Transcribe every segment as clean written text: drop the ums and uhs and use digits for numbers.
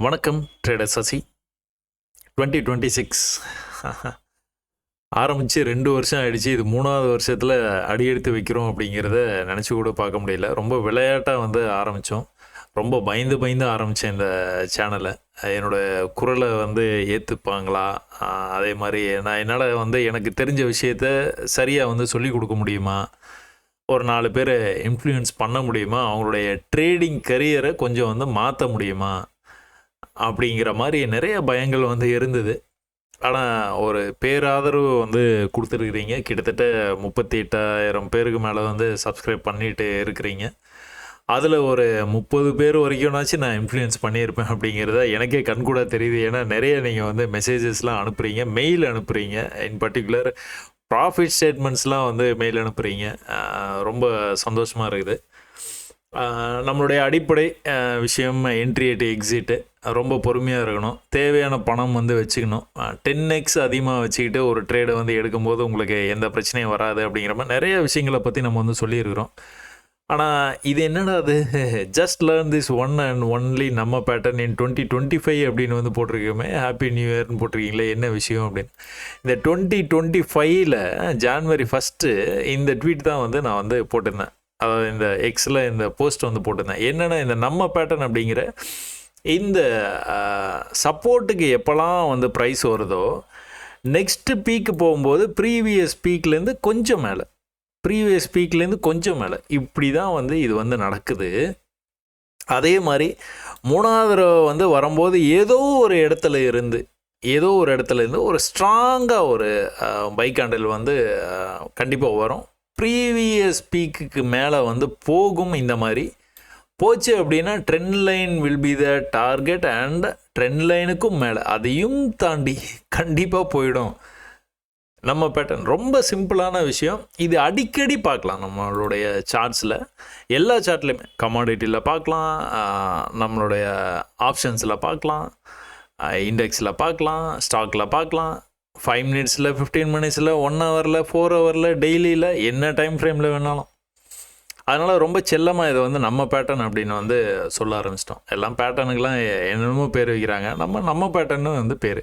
வணக்கம் ட்ரேடர் சசி. 2026 ஆரம்பித்து 2 வருஷம் ஆயிடுச்சு. இது 3வது வருஷத்தில் அடியெடுத்து வைக்கிறோம் அப்படிங்கிறத நினச்சி கூட பார்க்க முடியல. ரொம்ப விளையாட்டாக ஆரம்பித்தோம். ரொம்ப பயந்து பயந்து ஆரம்பித்தேன் இந்த சேனலை. என்னோடய குரலை ஏற்றுப்பாங்களா, அதே மாதிரி நான் என்னால் எனக்கு தெரிஞ்ச விஷயத்த சரியாக சொல்லிக் கொடுக்க முடியுமா, ஒரு 4 பேரை இன்ஃப்ளூயன்ஸ் பண்ண முடியுமா, அவங்களுடைய ட்ரேடிங் கரியரை கொஞ்சம் மாற்ற முடியுமா அப்படிங்கிற மாதிரி நிறைய பயங்கள் இருந்தது. ஆனால் ஒரு பேராதரவு கொடுத்துருக்கிறீங்க. கிட்டத்தட்ட 38,000 பேருக்கு மேலே சப்ஸ்கிரைப் பண்ணிட்டு இருக்கிறீங்க. அதில் ஒரு 30 பேர் வரைக்கும்னாச்சும் நான் இன்ஃப்ளூயன்ஸ் பண்ணியிருப்பேன் அப்படிங்கிறத எனக்கே கண்கூட தெரியுது. ஏன்னா நிறைய நீங்கள் மெசேஜஸ்லாம் அனுப்புகிறீங்க, மெயில் அனுப்புகிறீங்க. இன் பர்டிகுலர் ப்ராஃபிட் ஸ்டேட்மெண்ட்ஸ்லாம் மெயில் அனுப்புகிறீங்க. ரொம்ப சந்தோஷமாக இருக்குது. நம்மளுடைய அடிப்படை விஷயம் என்ட்ரி எட்டு எக்ஸிட்டு ரொம்ப பொறுமையாக இருக்கணும். தேவையான பணம் வச்சுக்கணும். 10x அதிகமாக வச்சுக்கிட்டு ஒரு ட்ரேடை எடுக்கும்போது உங்களுக்கு எந்த பிரச்சனையும் வராது அப்படிங்கிற மாதிரி நிறைய விஷயங்களை பற்றி நம்ம சொல்லியிருக்கிறோம். ஆனால் இது என்னடா அது, just learn this one and only நம்ம பேட்டர்ன் இன் 2025 அப்படின்னு போட்டிருக்கோமே, ஹாப்பி நியூ இயர்னு போட்டிருக்கீங்களே, என்ன விஷயம் அப்படின்னு. இந்த 2025 ஜான்வரி 1 இந்த ட்வீட் தான் நான் போட்டிருந்தேன். அதாவது இந்த எக்ஸில் இந்த போஸ்ட் போட்டிருந்தேன். என்னென்னா, இந்த நம்ம பேட்டர்ன் அப்படிங்கிற இந்த சப்போர்ட்டுக்கு எப்போல்லாம் ப்ரைஸ் வருதோ, நெக்ஸ்ட்டு பீக்கு போகும்போது ப்ரீவியஸ் பீக்லேருந்து கொஞ்சம் மேலே, ப்ரீவியஸ் பீக்லேருந்து கொஞ்சம் மேலே, இப்படி தான் இது நடக்குது. அதே மாதிரி 3வது தடவை வரும்போது ஏதோ ஒரு இடத்துல இருந்து ஒரு ஸ்ட்ராங்காக ஒரு பை கேண்டில் கண்டிப்பாக வரும். ப்ரீவியஸ் பீக்குக்கு மேலே போகும். இந்த மாதிரி போச்சு அப்படின்னா trend line will be the target and trend லைனுக்கும் மேலே அதையும் தாண்டி கண்டிப்பாக போயிடும். நம்ம பேட்டர்ன் ரொம்ப சிம்பிளான விஷயம். இது அடிக்கடி பார்க்கலாம் நம்மளுடைய சார்ட்ஸில், எல்லா சார்ட்லேயுமே. கமாடிட்டியில் பார்க்கலாம், நம்மளுடைய ஆப்ஷன்ஸில் பார்க்கலாம், இண்டெக்ஸில் பார்க்கலாம், ஸ்டாக்கில் பார்க்கலாம், 5 மினிட்ஸில், 15 மினிட்ஸில், 1 ஹவரில், 4 ஹவரில், டெய்லியில், என்ன டைம் ஃப்ரேமில் வேணாலும். அதனால் ரொம்ப செல்லமாக இதை நம்ம பேட்டர்ன் அப்படின்னு சொல்ல ஆரம்பிச்சிட்டோம். எல்லாம் பேட்டர்னுக்கெலாம் என்னென்னமோ பேர் வைக்கிறாங்க, நம்ம பேட்டர்னு பேர்.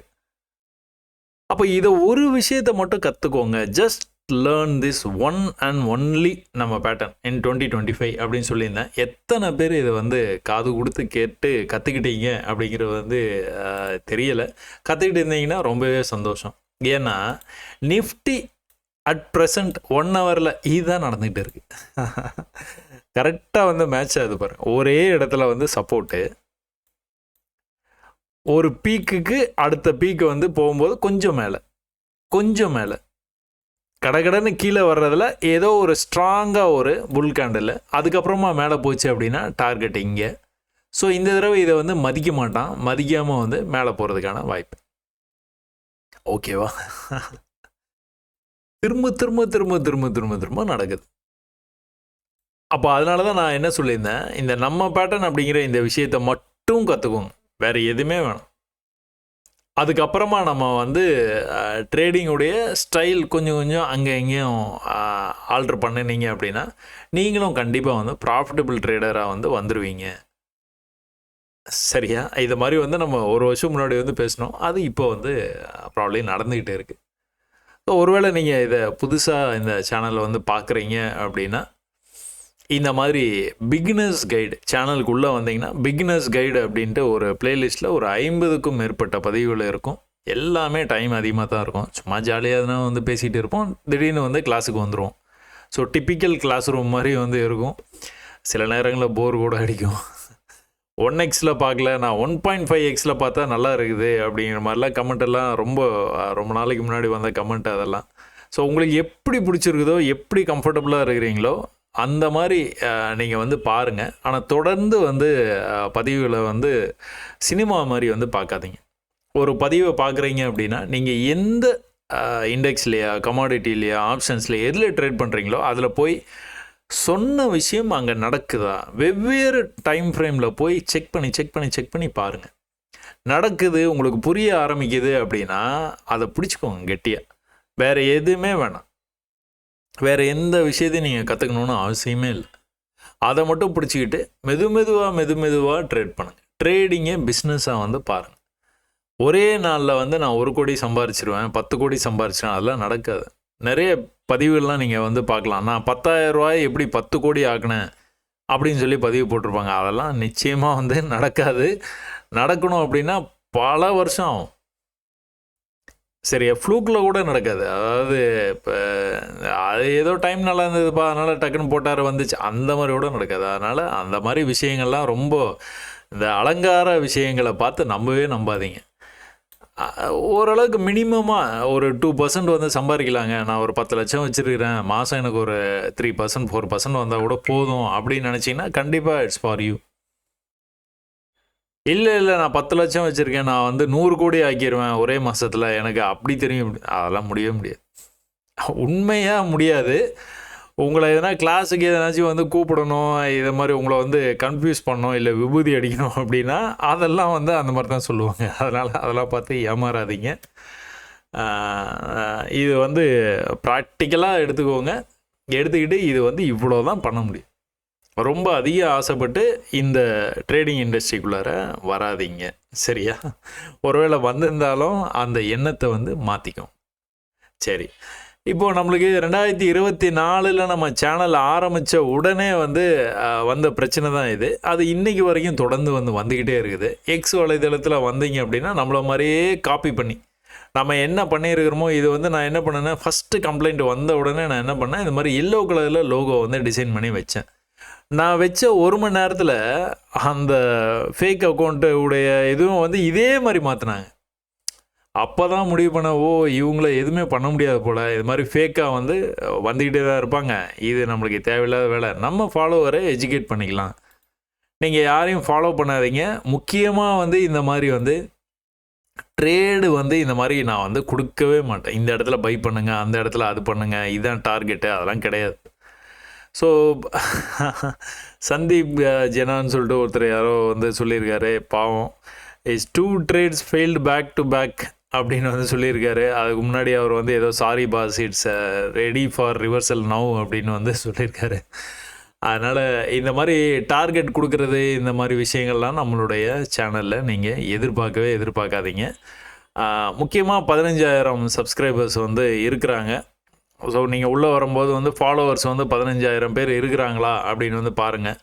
அப்போ இதை ஒரு விஷயத்தை மட்டும் கற்றுக்கோங்க. Just learn this one and only நம்ம பேட்டர்ன் இன் 2025 அப்படின்னு சொல்லியிருந்தேன். எத்தனை பேர் இதை காது கொடுத்து கேட்டு கற்றுக்கிட்டீங்க அப்படிங்கிறது தெரியலை. கற்றுக்கிட்டு இருந்தீங்கன்னா ரொம்பவே சந்தோஷம். ஏன்னா நிஃப்டி அட் ப்ரெசண்ட் 1 ஹவரில் இதுதான் நடந்துக்கிட்டு இருக்குது. கரெக்டாக மேட்ச் ஆகுது பாருங்கள். ஒரே இடத்துல சப்போர்ட்டு, ஒரு பீக்குக்கு அடுத்த பீக்கு போகும்போது கொஞ்சம் மேலே கடகடன்னு கீழே வர்றதில் ஏதோ ஒரு ஸ்ட்ராங்காக ஒரு புல் கேண்டில், அதுக்கப்புறமா மேலே போச்சு அப்படின்னா டார்கெட் இங்கே. ஸோ இந்த தடவை இதை மதிக்க மாட்டான், மதிக்காமல் மேலே போகிறதுக்கான வாய்ப்பு. ஓகேவா? திரும்ப திரும்ப திரும்ப திரும்ப திரும்ப திரும்ப நடக்குது. அப்போ அதனால தான் நான் என்ன சொல்லியிருந்தேன், இந்த நம்ம பேட்டர்ன் அப்படிங்கிற இந்த விஷயத்தை மட்டும் கற்றுக்கோங்க, வேறு எதுவுமே வேணாம். அதுக்கப்புறமா நம்ம ட்ரேடிங்குடைய ஸ்டைல் கொஞ்சம் கொஞ்சம் அங்கே எங்கேயும் ஆல்ட்ரு பண்ணினீங்க அப்படின்னா நீங்களும் கண்டிப்பாக ப்ராஃபிட்டபிள் ட்ரேடராக வந்துடுவீங்க. சரியா? இது மாதிரி நம்ம ஒரு வருஷம் முன்னாடி பேசினோம். அது இப்போ ப்ராப்ளி நடந்துக்கிட்டே இருக்குது. ஸோ ஒருவேளை நீங்கள் இதை புதுசாக இந்த சேனலில் பார்க்குறீங்க அப்படின்னா, இந்த மாதிரி பிகினர்ஸ் கைடு சேனலுக்குள்ளே வந்தீங்கன்னா, பிகினர்ஸ் கைடு அப்படின்ட்டு ஒரு பிளேலிஸ்ட்டில் ஒரு 50க்கும் மேற்பட்ட பதிவுகள் இருக்கும். எல்லாமே டைம் அதிகமாக தான் இருக்கும். சும்மா ஜாலியாக தான் பேசிகிட்டு இருப்போம். திடீர்னு கிளாஸுக்கு வந்துடுவோம். ஸோ டிப்பிக்கல் கிளாஸ் ரூம் மாதிரி இருக்கும். சில நேரங்களில் போர் கூட அடிக்கும். 1xல் பார்க்கல, நான் 1.5xல் பார்த்தா நல்லா இருக்குது அப்படிங்கிற மாதிரிலாம் கமெண்ட்டெல்லாம் ரொம்ப நாளைக்கு முன்னாடி வந்த கமெண்ட் அதெல்லாம். ஸோ உங்களுக்கு எப்படி பிடிச்சிருக்குதோ, எப்படி கம்ஃபர்டபுளாக இருக்கிறீங்களோ அந்த மாதிரி நீங்கள் பாருங்கள். ஆனால் தொடர்ந்து பதிவுகளை சினிமா மாதிரி பார்க்காதீங்க. ஒரு பதிவை பார்க்குறீங்க அப்படின்னா நீங்கள் எந்த இண்டெக்ஸ்லையா, கமாடிட்டிலையா, ஆப்ஷன்ஸ்லையா, எதில் ட்ரேட் பண்ணுறீங்களோ அதில் போய் சொன்ன விஷயம் அங்கே நடக்குதா, வெவ்வேறு டைம் ஃப்ரேமில் போய் செக் பண்ணி பாருங்கள். நடக்குது, உங்களுக்கு புரிய ஆரம்பிக்குது அப்படின்னா அதை பிடிச்சிக்கோங்க கெட்டியாக. வேறு எதுவுமே வேணாம், வேறு எந்த விஷயத்தையும் நீங்கள் கற்றுக்கணுன்னு அவசியமே இல்லை. அதை மட்டும் பிடிச்சிக்கிட்டு மெதுவாக ட்ரேட் பண்ணுங்கள். ட்ரேடிங்கை பிஸ்னஸாக வந்து பாருங்கள். ஒரே நாளில் வந்து நான் 1 கோடி சம்பாரிச்சிருவேன், 10 கோடி சம்பாரிச்சிருவேன், அதெல்லாம் நடக்காது. நிறைய பதிவுகள்லாம் நீங்கள் வந்து பார்க்கலாம். நான் 10,000 ரூபாய் எப்படி 10 கோடி ஆக்கினேன் அப்படின்னு சொல்லி பதிவு போட்டிருப்பாங்க. அதெல்லாம் நிச்சயமாக வந்து நடக்காது. நடக்கணும் அப்படின்னா பல வருஷம் ஆகும். சரி, ஃப்ளூக்கில் கூட நடக்காது. அதாவது இப்போ அது ஏதோ டைம் நல்லா இருந்ததுப்பா, அதனால் டக்குன்னு போட்டார் வந்துச்சு, அந்த மாதிரி கூட நடக்காது. அதனால் அந்த மாதிரி விஷயங்கள்லாம் ரொம்ப இந்த அலங்கார விஷயங்களை பார்த்து நம்பவே நம்பாதீங்க. ஓரளவுக்கு மினிமமாக ஒரு 2% வந்து சம்பாதிக்கலாங்க. நான் ஒரு 10 லட்சம் வச்சுருக்கிறேன், மாதம் எனக்கு ஒரு 3% 4% வந்தால் கூட போதும் அப்படின்னு நினச்சிங்கன்னா கண்டிப்பாக இட்ஸ் ஃபார் யூ. இல்லை நான் 10 லட்சம் வச்சுருக்கேன், நான் வந்து 100 கோடி ஆக்கிடுவேன் ஒரே மாதத்தில், எனக்கு அப்படி தெரியும், அதெல்லாம் முடியவே முடியாது. உண்மையாக முடியாது. உங்களை எதனா கிளாஸுக்கு எதனாச்சும் வந்து கூப்பிடணும், இதை மாதிரி உங்களை வந்து கன்ஃபியூஸ் பண்ணணும், இல்லை விபூதி அடிக்கணும் அப்படின்னா அதெல்லாம் வந்து அந்த மாதிரி தான் சொல்லுவாங்க. அதெல்லாம் பார்த்து ஏமாறாதீங்க. இது வந்து ப்ராக்டிக்கலாக எடுத்துக்கோங்க. எடுத்துக்கிட்டு இது வந்து இவ்வளோ தான் பண்ண முடியும். ரொம்ப அதிக ஆசைப்பட்டு இந்த ட்ரேடிங் இண்டஸ்ட்ரிக்குள்ளார வராதிங்க, சரியா? ஒருவேளை வந்திருந்தாலும் அந்த எண்ணத்தை வந்து மாற்றிக்கும். சரி, இப்போது நம்மளுக்கு 2024 நம்ம சேனல் ஆரம்பித்த உடனே வந்து வந்த பிரச்சனை தான் இது. அது இன்றைக்கி வரைக்கும் தொடர்ந்து வந்துக்கிட்டே இருக்குது. எக்ஸ் வலைதளத்தில் வந்தீங்க அப்படின்னா நம்மள மாதிரியே காப்பி பண்ணி நம்ம என்ன பண்ணியிருக்கிறோமோ, இது வந்து நான் என்ன பண்ணேன்னா, ஃபஸ்ட்டு கம்ப்ளைண்ட் வந்த உடனே நான் என்ன பண்ணேன், இந்த மாதிரி எல்லோ கலரில் லோகோ வந்து டிசைன் பண்ணி வச்சேன். நான் வச்ச 1 மணி நேரத்தில் அந்த ஃபேக் அக்கௌண்ட்டு உடைய இதுவும் வந்து இதே மாதிரி மாற்றினாங்க. அப்போ தான் முடிவு பண்ண, இவங்கள எதுவுமே பண்ண முடியாது போல், இது மாதிரி ஃபேக்காக வந்து வந்துக்கிட்டே தான் இருப்பாங்க, இது நம்மளுக்கு தேவையில்லாத வேலை, நம்ம ஃபாலோவரை எஜுகேட் பண்ணிக்கலாம். நீங்கள் யாரையும் ஃபாலோ பண்ணாதீங்க. முக்கியமாக வந்து இந்த மாதிரி வந்து ட்ரேடு வந்து இந்த மாதிரி நான் வந்து கொடுக்கவே மாட்டேன். இந்த இடத்துல பை பண்ணுங்கள், அந்த இடத்துல அது பண்ணுங்கள், இதுதான் டார்கெட்டு, அதெல்லாம் கிடையாது. ஸோ சந்தீப் ஜெனான்னு சொல்லிட்டு ஒருத்தர் யாரோ வந்து சொல்லியிருக்காரு, பாவம், is 2 trades failed back to back அப்படின்னு வந்து சொல்லியிருக்காரு. அதுக்கு முன்னாடி அவர் வந்து ஏதோ sorry boss, it's ready for reversal now அப்படின்னு வந்து சொல்லியிருக்காரு. அதனால் இந்த மாதிரி டார்கெட் கொடுக்குறது, இந்த மாதிரி விஷயங்கள்லாம் நம்மளுடைய சேனலில் நீங்கள் எதிர்பார்க்காதீங்க. முக்கியமாக 15,000 சப்ஸ்கிரைபர்ஸ் வந்து இருக்கிறாங்க. ஸோ நீங்கள் உள்ளே வரும்போது வந்து ஃபாலோவர்ஸ் வந்து 15,000 பேர் இருக்கிறாங்களா அப்படின்னு வந்து பாருங்கள்.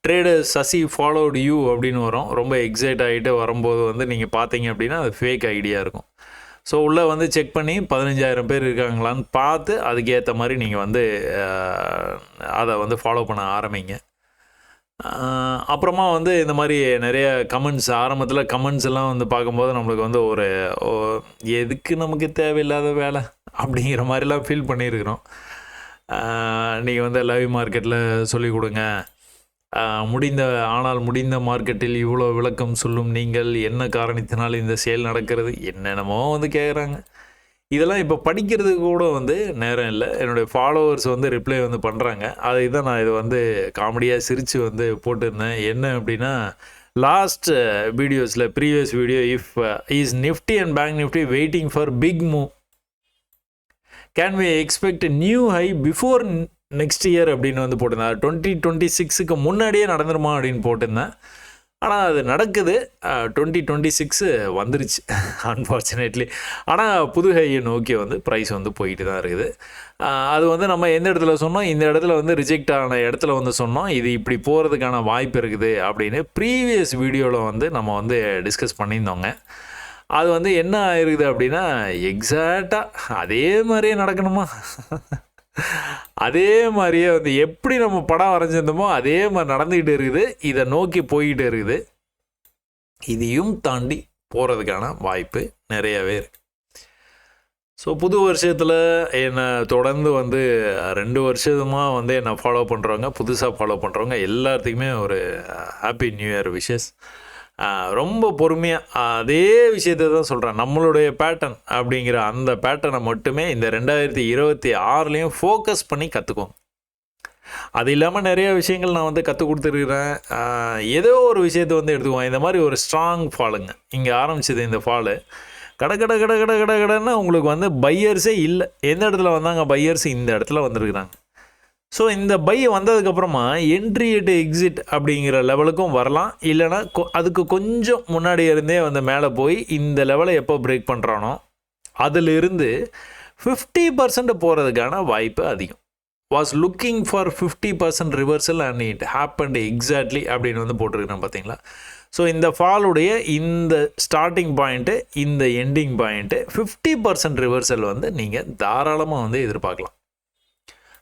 ட்ரேடர் சசி ஃபாலோடு யூ அப்படின்னு வரும். ரொம்ப எக்ஸைட் ஆகிட்டு வரும்போது வந்து நீங்கள் பார்த்தீங்க அப்படின்னா அது ஃபேக் ஐடியா இருக்கும். ஸோ உள்ளே வந்து செக் பண்ணி 15,000 பேர் இருக்காங்களான்னு பார்த்து அதுக்கேற்ற மாதிரி நீங்கள் வந்து அதை வந்து ஃபாலோ பண்ண ஆரம்பிங்க. அப்புறமா வந்து இந்த மாதிரி நிறைய கமெண்ட்ஸ், ஆரம்பத்தில் கமெண்ட்ஸ் எல்லாம் வந்து பார்க்கும்போது நம்மளுக்கு வந்து ஒரு எதுக்கு நமக்கு தேவையில்லாத வேலை அப்படிங்கிற மாதிரிலாம் ஃபீல் பண்ணியிருக்கிறோம். நீங்கள் வந்து லைவ் மார்க்கெட்டில் சொல்லிக் கொடுங்க, முடிந்த மார்க்கெட்டில் இவ்வளோ விளக்கம் சொல்லும் நீங்கள், என்ன காரணத்தினால் இந்த செயல் நடக்கிறது, என்னென்னமோ வந்து கேட்குறாங்க. இதெல்லாம் இப்போ படிக்கிறதுக்கு கூட வந்து நேரம் இல்லை. என்னுடைய ஃபாலோவர்ஸ் வந்து ரிப்ளை வந்து பண்ணுறாங்க. அதை தான் நான் இது வந்து காமெடியாக சிரித்து வந்து போட்டிருந்தேன். என்ன அப்படின்னா, லாஸ்ட் வீடியோஸில் previous video, if is Nifty and bank Nifty waiting for big move, can we expect new high before next year அப்படின்னு வந்து போட்டிருந்தேன். 2026க்கு முன்னாடியே நடந்துருமா அப்படின்னு போட்டிருந்தேன். ஆனால் அது நடக்குது. 2026 வந்துருச்சு அன்ஃபார்ச்சுனேட்லி. ஆனால் புது ஹையை நோக்கி வந்து ப்ரைஸ் வந்து போயிட்டு தான் இருக்குது. அது வந்து நம்ம எந்த இடத்துல சொன்னோம், இந்த இடத்துல வந்து ரிஜெக்ட் ஆன இடத்துல வந்து சொன்னோம், இது இப்படி போகிறதுக்கான வாய்ப்பு இருக்குது அப்படின்னு ப்ரீவியஸ் வீடியோவில் வந்து நம்ம வந்து டிஸ்கஸ் பண்ணியிருந்தோங்க. அது வந்து என்ன ஆயிருக்குது அப்படின்னா, எக்ஸாக்டாக அதே மாதிரியே நடக்கணுமா, அதே மாதிரியே வந்து எப்படி நம்ம படம் வரைஞ்சிருந்தோமோ அதே மாதிரி நடந்துக்கிட்டு இருக்குது. இதை நோக்கி போய்கிட்டு இருக்குது. இதையும் தாண்டி போகிறதுக்கான வாய்ப்பு நிறையவே இருக்குது. ஸோ புது வருஷத்தில் என்னை தொடர்ந்து வந்து 2 வருஷமாக வந்து என்னை ஃபாலோ பண்ணுறவங்க, புதுசாக ஃபாலோ பண்ணுறவங்க எல்லாத்துக்குமே ஒரு ஹாப்பி நியூ இயர் விஷஸ். ரொம்ப பொறுமையாக அதே விஷயத்தை தான் சொல்கிறேன். நம்மளுடைய பேட்டர்ன் அப்படிங்கிற அந்த பேட்டர்னை மட்டுமே இந்த 2026லேயும் ஃபோக்கஸ் பண்ணி கற்றுக்கோங்க. அது இல்லாமல் நிறைய விஷயங்கள் நான் வந்து கற்றுக் கொடுத்துருக்குறேன். ஏதோ ஒரு விஷயத்தை வந்து எடுத்துக்குவோம். இந்த மாதிரி ஒரு ஸ்ட்ராங் ஃபாலுங்க இங்கே ஆரம்பிச்சது. இந்த ஃபாலு கடன்னு உங்களுக்கு வந்து பையர்ஸே இல்லை. எந்த இடத்துல வந்தாங்க பையர்ஸ்? இந்த இடத்துல வந்துருக்குறாங்க. ஸோ இந்த பை வந்ததுக்கப்புறமா என்ட்ரி அட் எக்ஸிட் அப்படிங்கிற லெவலுக்கும் வரலாம், இல்லைனா அதுக்கு கொஞ்சம் முன்னாடி இருந்தே வந்து மேலே போய் இந்த லெவலை எப்போ பிரேக் பண்ணுறானோ அதிலிருந்து 50% போகிறதுக்கான வாய்ப்பு அதிகம். Was looking for 50% reversal and it happened exactly அப்படின்னு வந்து போட்டிருக்கிறேன் பார்த்தீங்களா. ஸோ இந்த ஃபாலுடைய இந்த ஸ்டார்டிங் பாயிண்ட்டு இந்த எண்டிங் பாயிண்ட்டு 50% ரிவர்சல் வந்து நீங்கள் தாராளமாக வந்து எதிர்பார்க்கலாம்.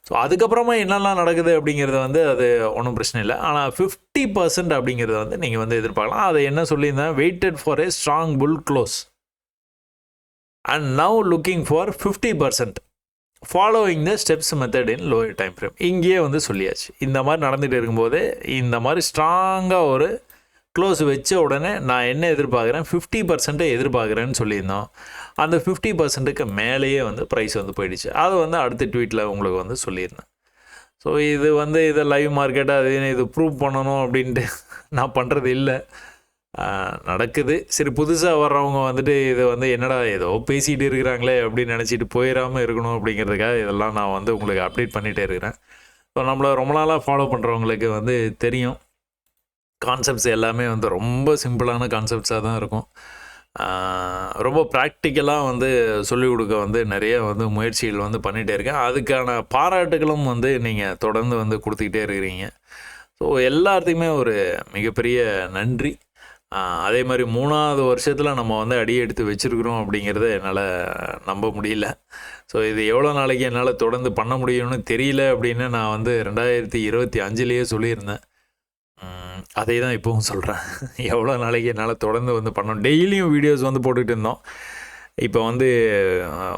ஸோ அதுக்கப்புறமா என்னெல்லாம் நடக்குது அப்படிங்கிறது வந்து அது ஒன்றும் பிரச்சனை இல்லை. ஆனால் 50% அப்படிங்கிறத வந்து நீங்கள் வந்து எதிர்பார்க்கலாம். அதை என்ன சொல்லியிருந்தேன், waited for a strong bull close and now looking for 50% following the steps method in lower time frame. இங்கேயே வந்து சொல்லியாச்சு. இந்த மாதிரி நடந்துகிட்டு இருக்கும்போது இந்த மாதிரி ஸ்ட்ராங்காக ஒரு க்ளோஸ் வச்ச உடனே நான் என்ன எதிர்பார்க்குறேன், 50% எதிர்பார்க்குறேன்னு சொல்லியிருந்தோம். அந்த 50%க்கு மேலேயே வந்து ப்ரைஸ் வந்து போயிடுச்சு. அதை வந்து அடுத்த ட்வீட்டில் உங்களுக்கு வந்து சொல்லியிருந்தேன். ஸோ இது வந்து இதை லைவ் மார்க்கெட்டாக அது இது ப்ரூவ் பண்ணணும் அப்படின்ட்டு நான் பண்ணுறது இல்லை, நடக்குது. சரி, புதுசாக வர்றவங்க வந்துட்டு இதை வந்து என்னடா ஏதோ பேசிகிட்டு இருக்கிறாங்களே அப்படின்னு நினச்சிட்டு போயிடாமல் இருக்கணும் அப்படிங்கிறதுக்காக இதெல்லாம் நான் வந்து உங்களுக்கு அப்டேட் பண்ணிகிட்டே இருக்கிறேன். ஸோ நம்மளை ரொம்ப நாளாக ஃபாலோ பண்ணுறவங்களுக்கு வந்து தெரியும், கான்செப்ட்ஸ் எல்லாமே வந்து ரொம்ப சிம்பிளான கான்செப்ட்ஸாக தான் இருக்கும். ரொம்ப ப்ராக்டிக்கலாக வந்து சொல்லிக் கொடுக்க வந்து நிறைய வந்து முயற்சிகள் வந்து பண்ணிகிட்டே இருக்கேன். அதுக்கான பாராட்டுகளும் வந்து நீங்கள் தொடர்ந்து வந்து கொடுத்துக்கிட்டே இருக்கிறீங்க. ஸோ எல்லாத்துக்குமே ஒரு மிகப்பெரிய நன்றி. அதே மாதிரி 3வது வருஷத்தில் நம்ம வந்து அடி எடுத்து வச்சுருக்குறோம் அப்படிங்கிறத என்னால் நம்ப முடியல. ஸோ இது எவ்வளோ நாளைக்கு என்னால் தொடர்ந்து பண்ண முடியும்னு தெரியல அப்படின்னு நான் வந்து 2025லேயே சொல்லியிருந்தேன். அதே தான் இப்போவும் சொல்கிறேன். எவ்வளோ நாளைக்கு என்னால் தொடர்ந்து வந்து பண்ணணும். டெய்லியும் வீடியோஸ் வந்து போட்டுக்கிட்டு இருந்தோம். இப்போ வந்து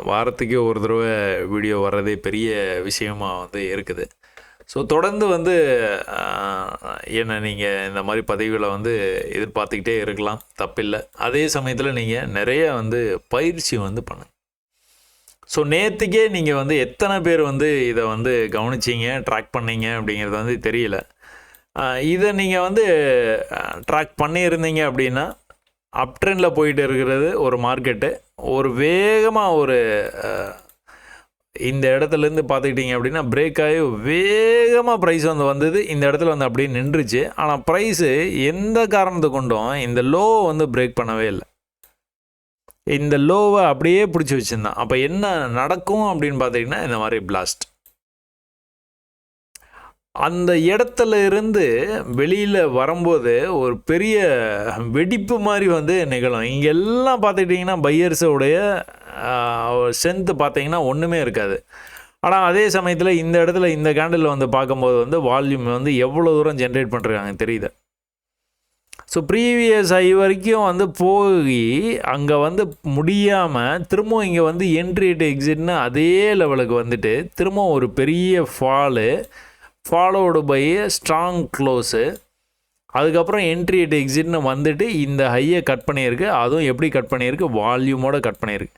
வாரத்துக்கு ஒரு தடவை வீடியோ வர்றதே பெரிய விஷயமாக வந்து இருக்குது. ஸோ தொடர்ந்து வந்து என்ன நீங்கள் இந்த மாதிரி பதவிகளை வந்து எதிர்பார்த்துக்கிட்டே இருக்கலாம், தப்பில்லை. அதே சமயத்தில் நீங்கள் நிறைய வந்து பயிற்சி வந்து பண்ணுங்க. ஸோ நேற்றுக்கே நீங்கள் வந்து எத்தனை பேர் வந்து இதை வந்து கவனிச்சிங்க, ட்ராக் பண்ணீங்க அப்படிங்கிறது வந்து தெரியல. இதை நீங்கள் வந்து ட்ராக் பண்ணியிருந்தீங்க அப்படின்னா அப் ட்ரெண்டில் போயிட்டு இருக்கிறது ஒரு மார்க்கெட்டு ஒரு வேகமாக ஒரு இந்த இடத்துலேருந்து பார்த்துக்கிட்டிங்க அப்படின்னா பிரேக் ஆகி வேகமாக ப்ரைஸ் வந்து வந்தது, இந்த இடத்துல வந்து அப்படியே நின்றுச்சு. ஆனால் ப்ரைஸு எந்த காரணத்தை கொண்டும் இந்த லோ வந்து பிரேக் பண்ணவே இல்லை. இந்த லோவை அப்படியே பிடிச்சி வச்சுருந்தான். அப்போ என்ன நடக்கும் அப்படின்னு பார்த்தீங்கன்னா இந்த மாதிரி பிளாஸ்ட் அந்த இடத்துல இருந்து வெளியில் வரும்போது ஒரு பெரிய வெடிப்பு மாதிரி வந்து நிகழும். இங்கே எல்லாம் பார்த்துக்கிட்டிங்கன்னா பையர்ஸோடைய ஸ்ட்ரென்த்து பார்த்தீங்கன்னா ஒன்றுமே இருக்காது. ஆனால் அதே சமயத்தில் இந்த இடத்துல இந்த கேண்டில் வந்து பார்க்கும்போது வந்து வால்யூம் வந்து எவ்வளோ தூரம் ஜென்ரேட் பண்ணுறாங்க தெரியுது. ஸோ ப்ரீவியஸ் ஐ வரைக்கும் வந்து போய் அங்கே வந்து முடியாமல் திரும்பவும் இங்கே வந்து என்ட்ரி அட் எக்ஸிட்னு அதே லெவலுக்கு வந்துட்டு திரும்பவும் ஒரு பெரிய ஃபாலோடு பை ஸ்ட்ராங் க்ளோஸு, அதுக்கப்புறம் என்ட்ரி அட் எக்ஸிட்னு வந்துட்டு இந்த ஹையை கட் பண்ணியிருக்கு. அதுவும் எப்படி கட் பண்ணியிருக்கு, வால்யூமோடு கட் பண்ணியிருக்கு.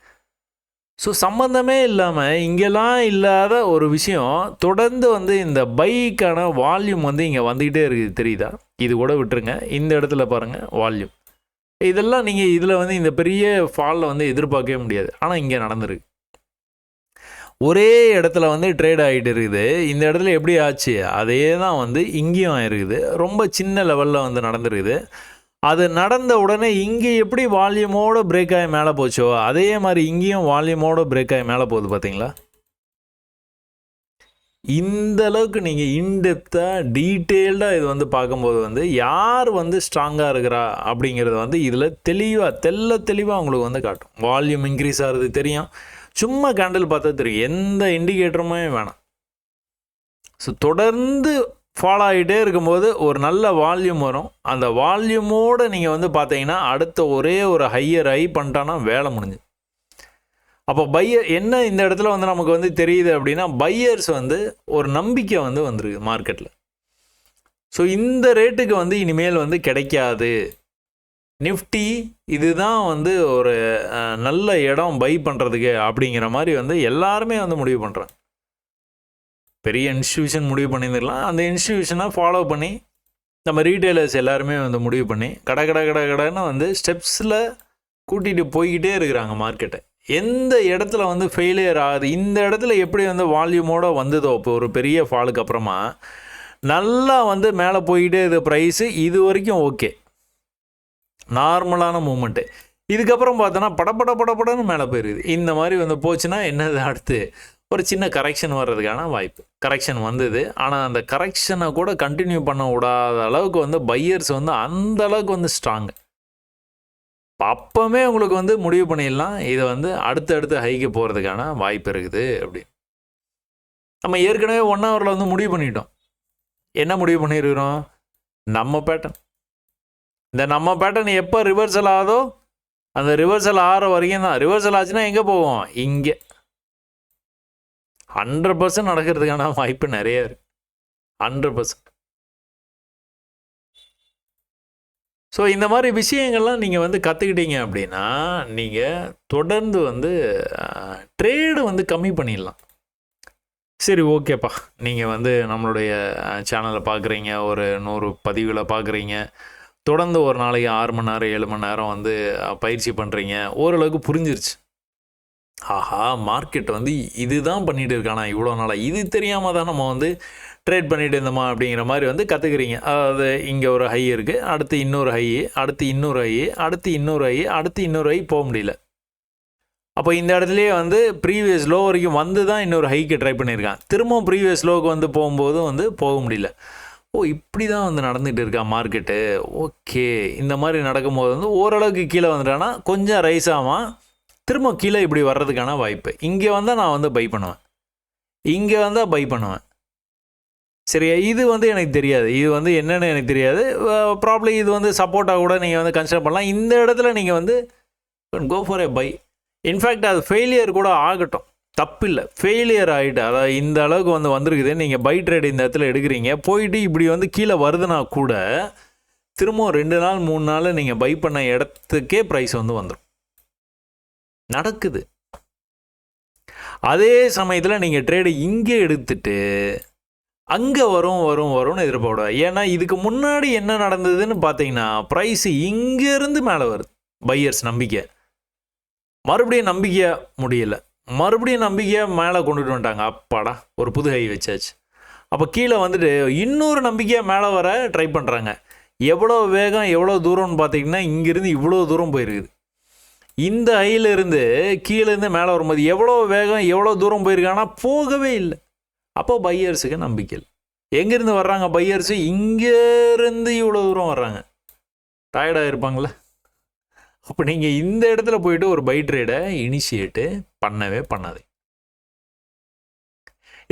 ஸோ சம்மந்தமே இல்லாமல் இங்கெல்லாம் இல்லாத ஒரு விஷயம் தொடர்ந்து வந்து இந்த பைக்கான வால்யூம் வந்து இங்கே வந்துக்கிட்டே இருக்குது தெரியுதா. இது கூட விட்டுருங்க, இந்த இடத்துல பாருங்கள் வால்யூம். இதெல்லாம் நீங்கள் இதில் வந்து இந்த பெரிய ஃபாலில் வந்து எதிர்பார்க்கவே முடியாது. ஆனால் இங்கே நடந்துருக்கு, ஒரே இடத்துல வந்து ட்ரேட் ஆகிட்டு இருக்குது. இந்த இடத்துல எப்படி ஆச்சு அதே தான் வந்து இங்கேயும் ஆகிருக்குது. ரொம்ப சின்ன லெவலில் வந்து நடந்துருக்குது. அது நடந்த உடனே இங்கே எப்படி வால்யூமோடு பிரேக் ஆகி மேலே போச்சோ அதே மாதிரி இங்கேயும் வால்யூமோடு பிரேக் ஆகி மேலே போகுது பார்த்தீங்களா. இந்த அளவுக்கு நீங்கள் இன்டெப்த்தாக டீட்டெயில்டாக இது வந்து பார்க்கும்போது வந்து யார் வந்து ஸ்ட்ராங்காக இருக்கிறா அப்படிங்கிறது வந்து இதில் தெளிவாக உங்களுக்கு வந்து காட்டும். வால்யூம் இன்க்ரீஸ் ஆகிறது தெரியும், சும்மா கேண்டில் பார்த்தா தெரியும், எந்த இண்டிகேட்டருமே வேணாம். ஸோ தொடர்ந்து ஃபாலோ ஆகிட்டே இருக்கும்போது ஒரு நல்ல வால்யூம் வரும். அந்த வால்யூமோடு நீங்கள் வந்து பார்த்தீங்கன்னா அடுத்த ஒரே ஒரு ஹையர் ஹை பண்ணிட்டான்னா வேலை முடிஞ்சு. அப்போ பையர் என்ன இந்த இடத்துல வந்து நமக்கு வந்து தெரியுது அப்படின்னா பையர்ஸ் வந்து ஒரு நம்பிக்கை வந்து வந்துருக்கு மார்க்கெட்டில். ஸோ இந்த ரேட்டுக்கு வந்து இனிமேல் வந்து கிடைக்காது, நிஃப்டி இதுதான் வந்து ஒரு நல்ல இடம் பை பண்ணுறதுக்கு அப்படிங்கிற மாதிரி வந்து எல்லாருமே வந்து முடிவு பண்ணுறாங்க. பெரிய இன்ஸ்டியூஷன் முடிவு பண்ணியிருந்துக்கலாம், அந்த இன்ஸ்டியூஷனை ஃபாலோ பண்ணி நம்ம ரீட்டைலர்ஸ் எல்லாருமே வந்து முடிவு பண்ணி கடைன்னு வந்து ஸ்டெப்ஸில் கூட்டிகிட்டு போய்கிட்டே இருக்கிறாங்க மார்க்கெட்டை. எந்த இடத்துல வந்து ஃபெயிலியர் ஆகுது, இந்த இடத்துல எப்படி வந்து வால்யூமோடு வந்ததோ இப்போ ஒரு பெரிய ஃபாலுக்கு அப்புறமா நல்லா வந்து மேலே போயிட்டே இது ப்ரைஸு இது வரைக்கும் ஓகே, நார்மலான மூமெண்ட்டு. இதுக்கப்புறம் பார்த்தோன்னா படப்படன்னு மேலே போயிருக்குது. இந்த மாதிரி வந்து போச்சுன்னா என்னது, அடுத்து ஒரு சின்ன கரெக்ஷன் வர்றதுக்கான வாய்ப்பு. கரெக்ஷன் வந்தது, ஆனால் அந்த கரெக்ஷனை கூட கண்டினியூ பண்ண விடாத அளவுக்கு வந்து பையர்ஸ் வந்து அந்த அளவுக்கு வந்து ஸ்ட்ராங்கு. அப்போவே உங்களுக்கு வந்து முடிவு பண்ணிடலாம் இதை வந்து அடுத்தடுத்து ஹைக்கு போகிறதுக்கான வாய்ப்பு இருக்குது அப்படின்னு. நம்ம ஏற்கனவே 1 ஹவரில் வந்து முடிவு பண்ணிட்டோம். என்ன முடிவு பண்ணியிருக்கிறோம், நம்ம பேட்டர்ன். இந்த நம்ம பேட்டர்ன் எப்போ ரிவர்சல் ஆகுதோ அந்த ரிவர்சல் ஆகிற வரைக்கும் தான். ரிவர்சல் ஆச்சுன்னா எங்கே போவோம், இங்கே 100% நடக்கிறதுக்கான வாய்ப்பு நிறைய இருக்குது, 100%. ஸோ இந்த மாதிரி விஷயங்கள்லாம் நீங்கள் வந்து கற்றுக்கிட்டீங்க அப்படின்னா நீங்கள் தொடர்ந்து வந்து ட்ரேடு வந்து கம்மி பண்ணிடலாம். சரி ஓகேப்பா, நீங்கள் வந்து நம்மளுடைய சேனலை பார்க்குறீங்க, ஒரு 100 பதிவுகளை பார்க்குறீங்க, தொடர்ந்து ஒரு நாளைக்கு 6 மணி நேரம் 7 மணி நேரம் வந்து பயிற்சி பண்ணுறீங்க, ஓரளவுக்கு புரிஞ்சிருச்சு. ஆஹா, மார்க்கெட் வந்து இதுதான் பண்ணிகிட்டு இருக்கானா இவ்வளோ நாளாக, இது தெரியாமல் தான் நம்ம வந்து ட்ரேட் பண்ணிட்டு இருந்தோமா அப்படிங்கிற மாதிரி வந்து கற்றுக்குறீங்க. அதாவது இங்கே ஒரு ஹை இருக்குது, அடுத்து இன்னொரு ஹை, அடுத்து இன்னொரு ஹை, அடுத்து இன்னொரு ஹை, அடுத்து இன்னொரு ஹை, போக முடியல. அப்போ இந்த இடத்துலையே வந்து ப்ரீவியஸ் லோ வரைக்கும் வந்து தான் இன்னொரு ஹைக்கு ட்ரை பண்ணியிருக்கான். திரும்பவும் ப்ரீவியஸ் லோவுக்கு வந்து போகும்போதும் வந்து போக முடியல. ஓ, இப்படி தான் வந்து நடந்துகிட்டு இருக்கா மார்க்கெட்டு. ஓகே, இந்த மாதிரி நடக்கும்போது வந்து ஓரளவுக்கு கீழே வந்துட்டான்னா கொஞ்சம் ரைஸ் ஆகாமல் திரும்ப கீழே இப்படி வர்றதுக்கான வாய்ப்பு. இங்கே வந்தால் நான் வந்து பை பண்ணுவேன், இங்கே வந்தால் பை பண்ணுவேன். சரியா, இது வந்து எனக்கு தெரியாது, இது வந்து என்னென்னு எனக்கு தெரியாது. ப்ராப்ளம் இது வந்து சப்போர்ட்டாக கூட நீங்கள் வந்து கன்சிடர் பண்ணலாம். இந்த இடத்துல நீங்கள் வந்து go for a buy. In fact அது ஃபெயிலியர் கூட ஆகட்டும், தப்பில்லை. ஃபெயிலியர் ஆகிட்டு அதாவது இந்த அளவுக்கு வந்து வந்திருக்குது, நீங்கள் பை ட்ரேட் இந்த இடத்துல எடுக்கிறீங்க, போயிட்டு இப்படி வந்து கீழே வருதுன்னா கூட திரும்பவும் 2 நாள் 3 நாள் நீங்கள் பை பண்ண இடத்துக்கே ப்ரைஸ் வந்து வந்துடும். நடக்குது. அதே சமயத்தில் நீங்கள் ட்ரேடு இங்கே எடுத்துட்டு அங்கே வரும்னு எதிர்பார்க்கூடாது. ஏன்னா இதுக்கு முன்னாடி என்ன நடந்ததுன்னு பார்த்தீங்கன்னா ப்ரைஸு இங்கேருந்து மேலே வருது. பையர்ஸ் நம்பிக்கை, மறுபடியும் நம்பிக்கை முடியலை, மறுபடியும் நம்பிக்கையை மேலே கொண்டுட்டு வந்துட்டாங்க. அப்பாடா, ஒரு புது ஹை வச்சாச்சு. அப்போ கீழே வந்துட்டு இன்னொரு நம்பிக்கையாக மேலே வர ட்ரை பண்ணுறாங்க. எவ்வளோ வேகம் எவ்வளோ தூரம்னு பார்த்தீங்கன்னா இங்கேருந்து இவ்வளோ தூரம் போயிருக்குது. இந்த ஹையிலேருந்து கீழேருந்து மேலே வரும்போது எவ்வளோ வேகம் எவ்வளோ தூரம் போயிருக்காங்கன்னா போகவே இல்லை. அப்போ பையர்ஸுக்கு நம்பிக்கை இல்லை. எங்கேருந்து வர்றாங்க பையர்ஸு, இங்கேருந்து இவ்வளோ தூரம் வர்றாங்க. டயர்டாக இருப்பாங்களே. அப்போ நீங்கள் இந்த இடத்துல போயிட்டு ஒரு பை ட்ரேடை இனிஷியேட்டு பண்ணவே பண்ணாது.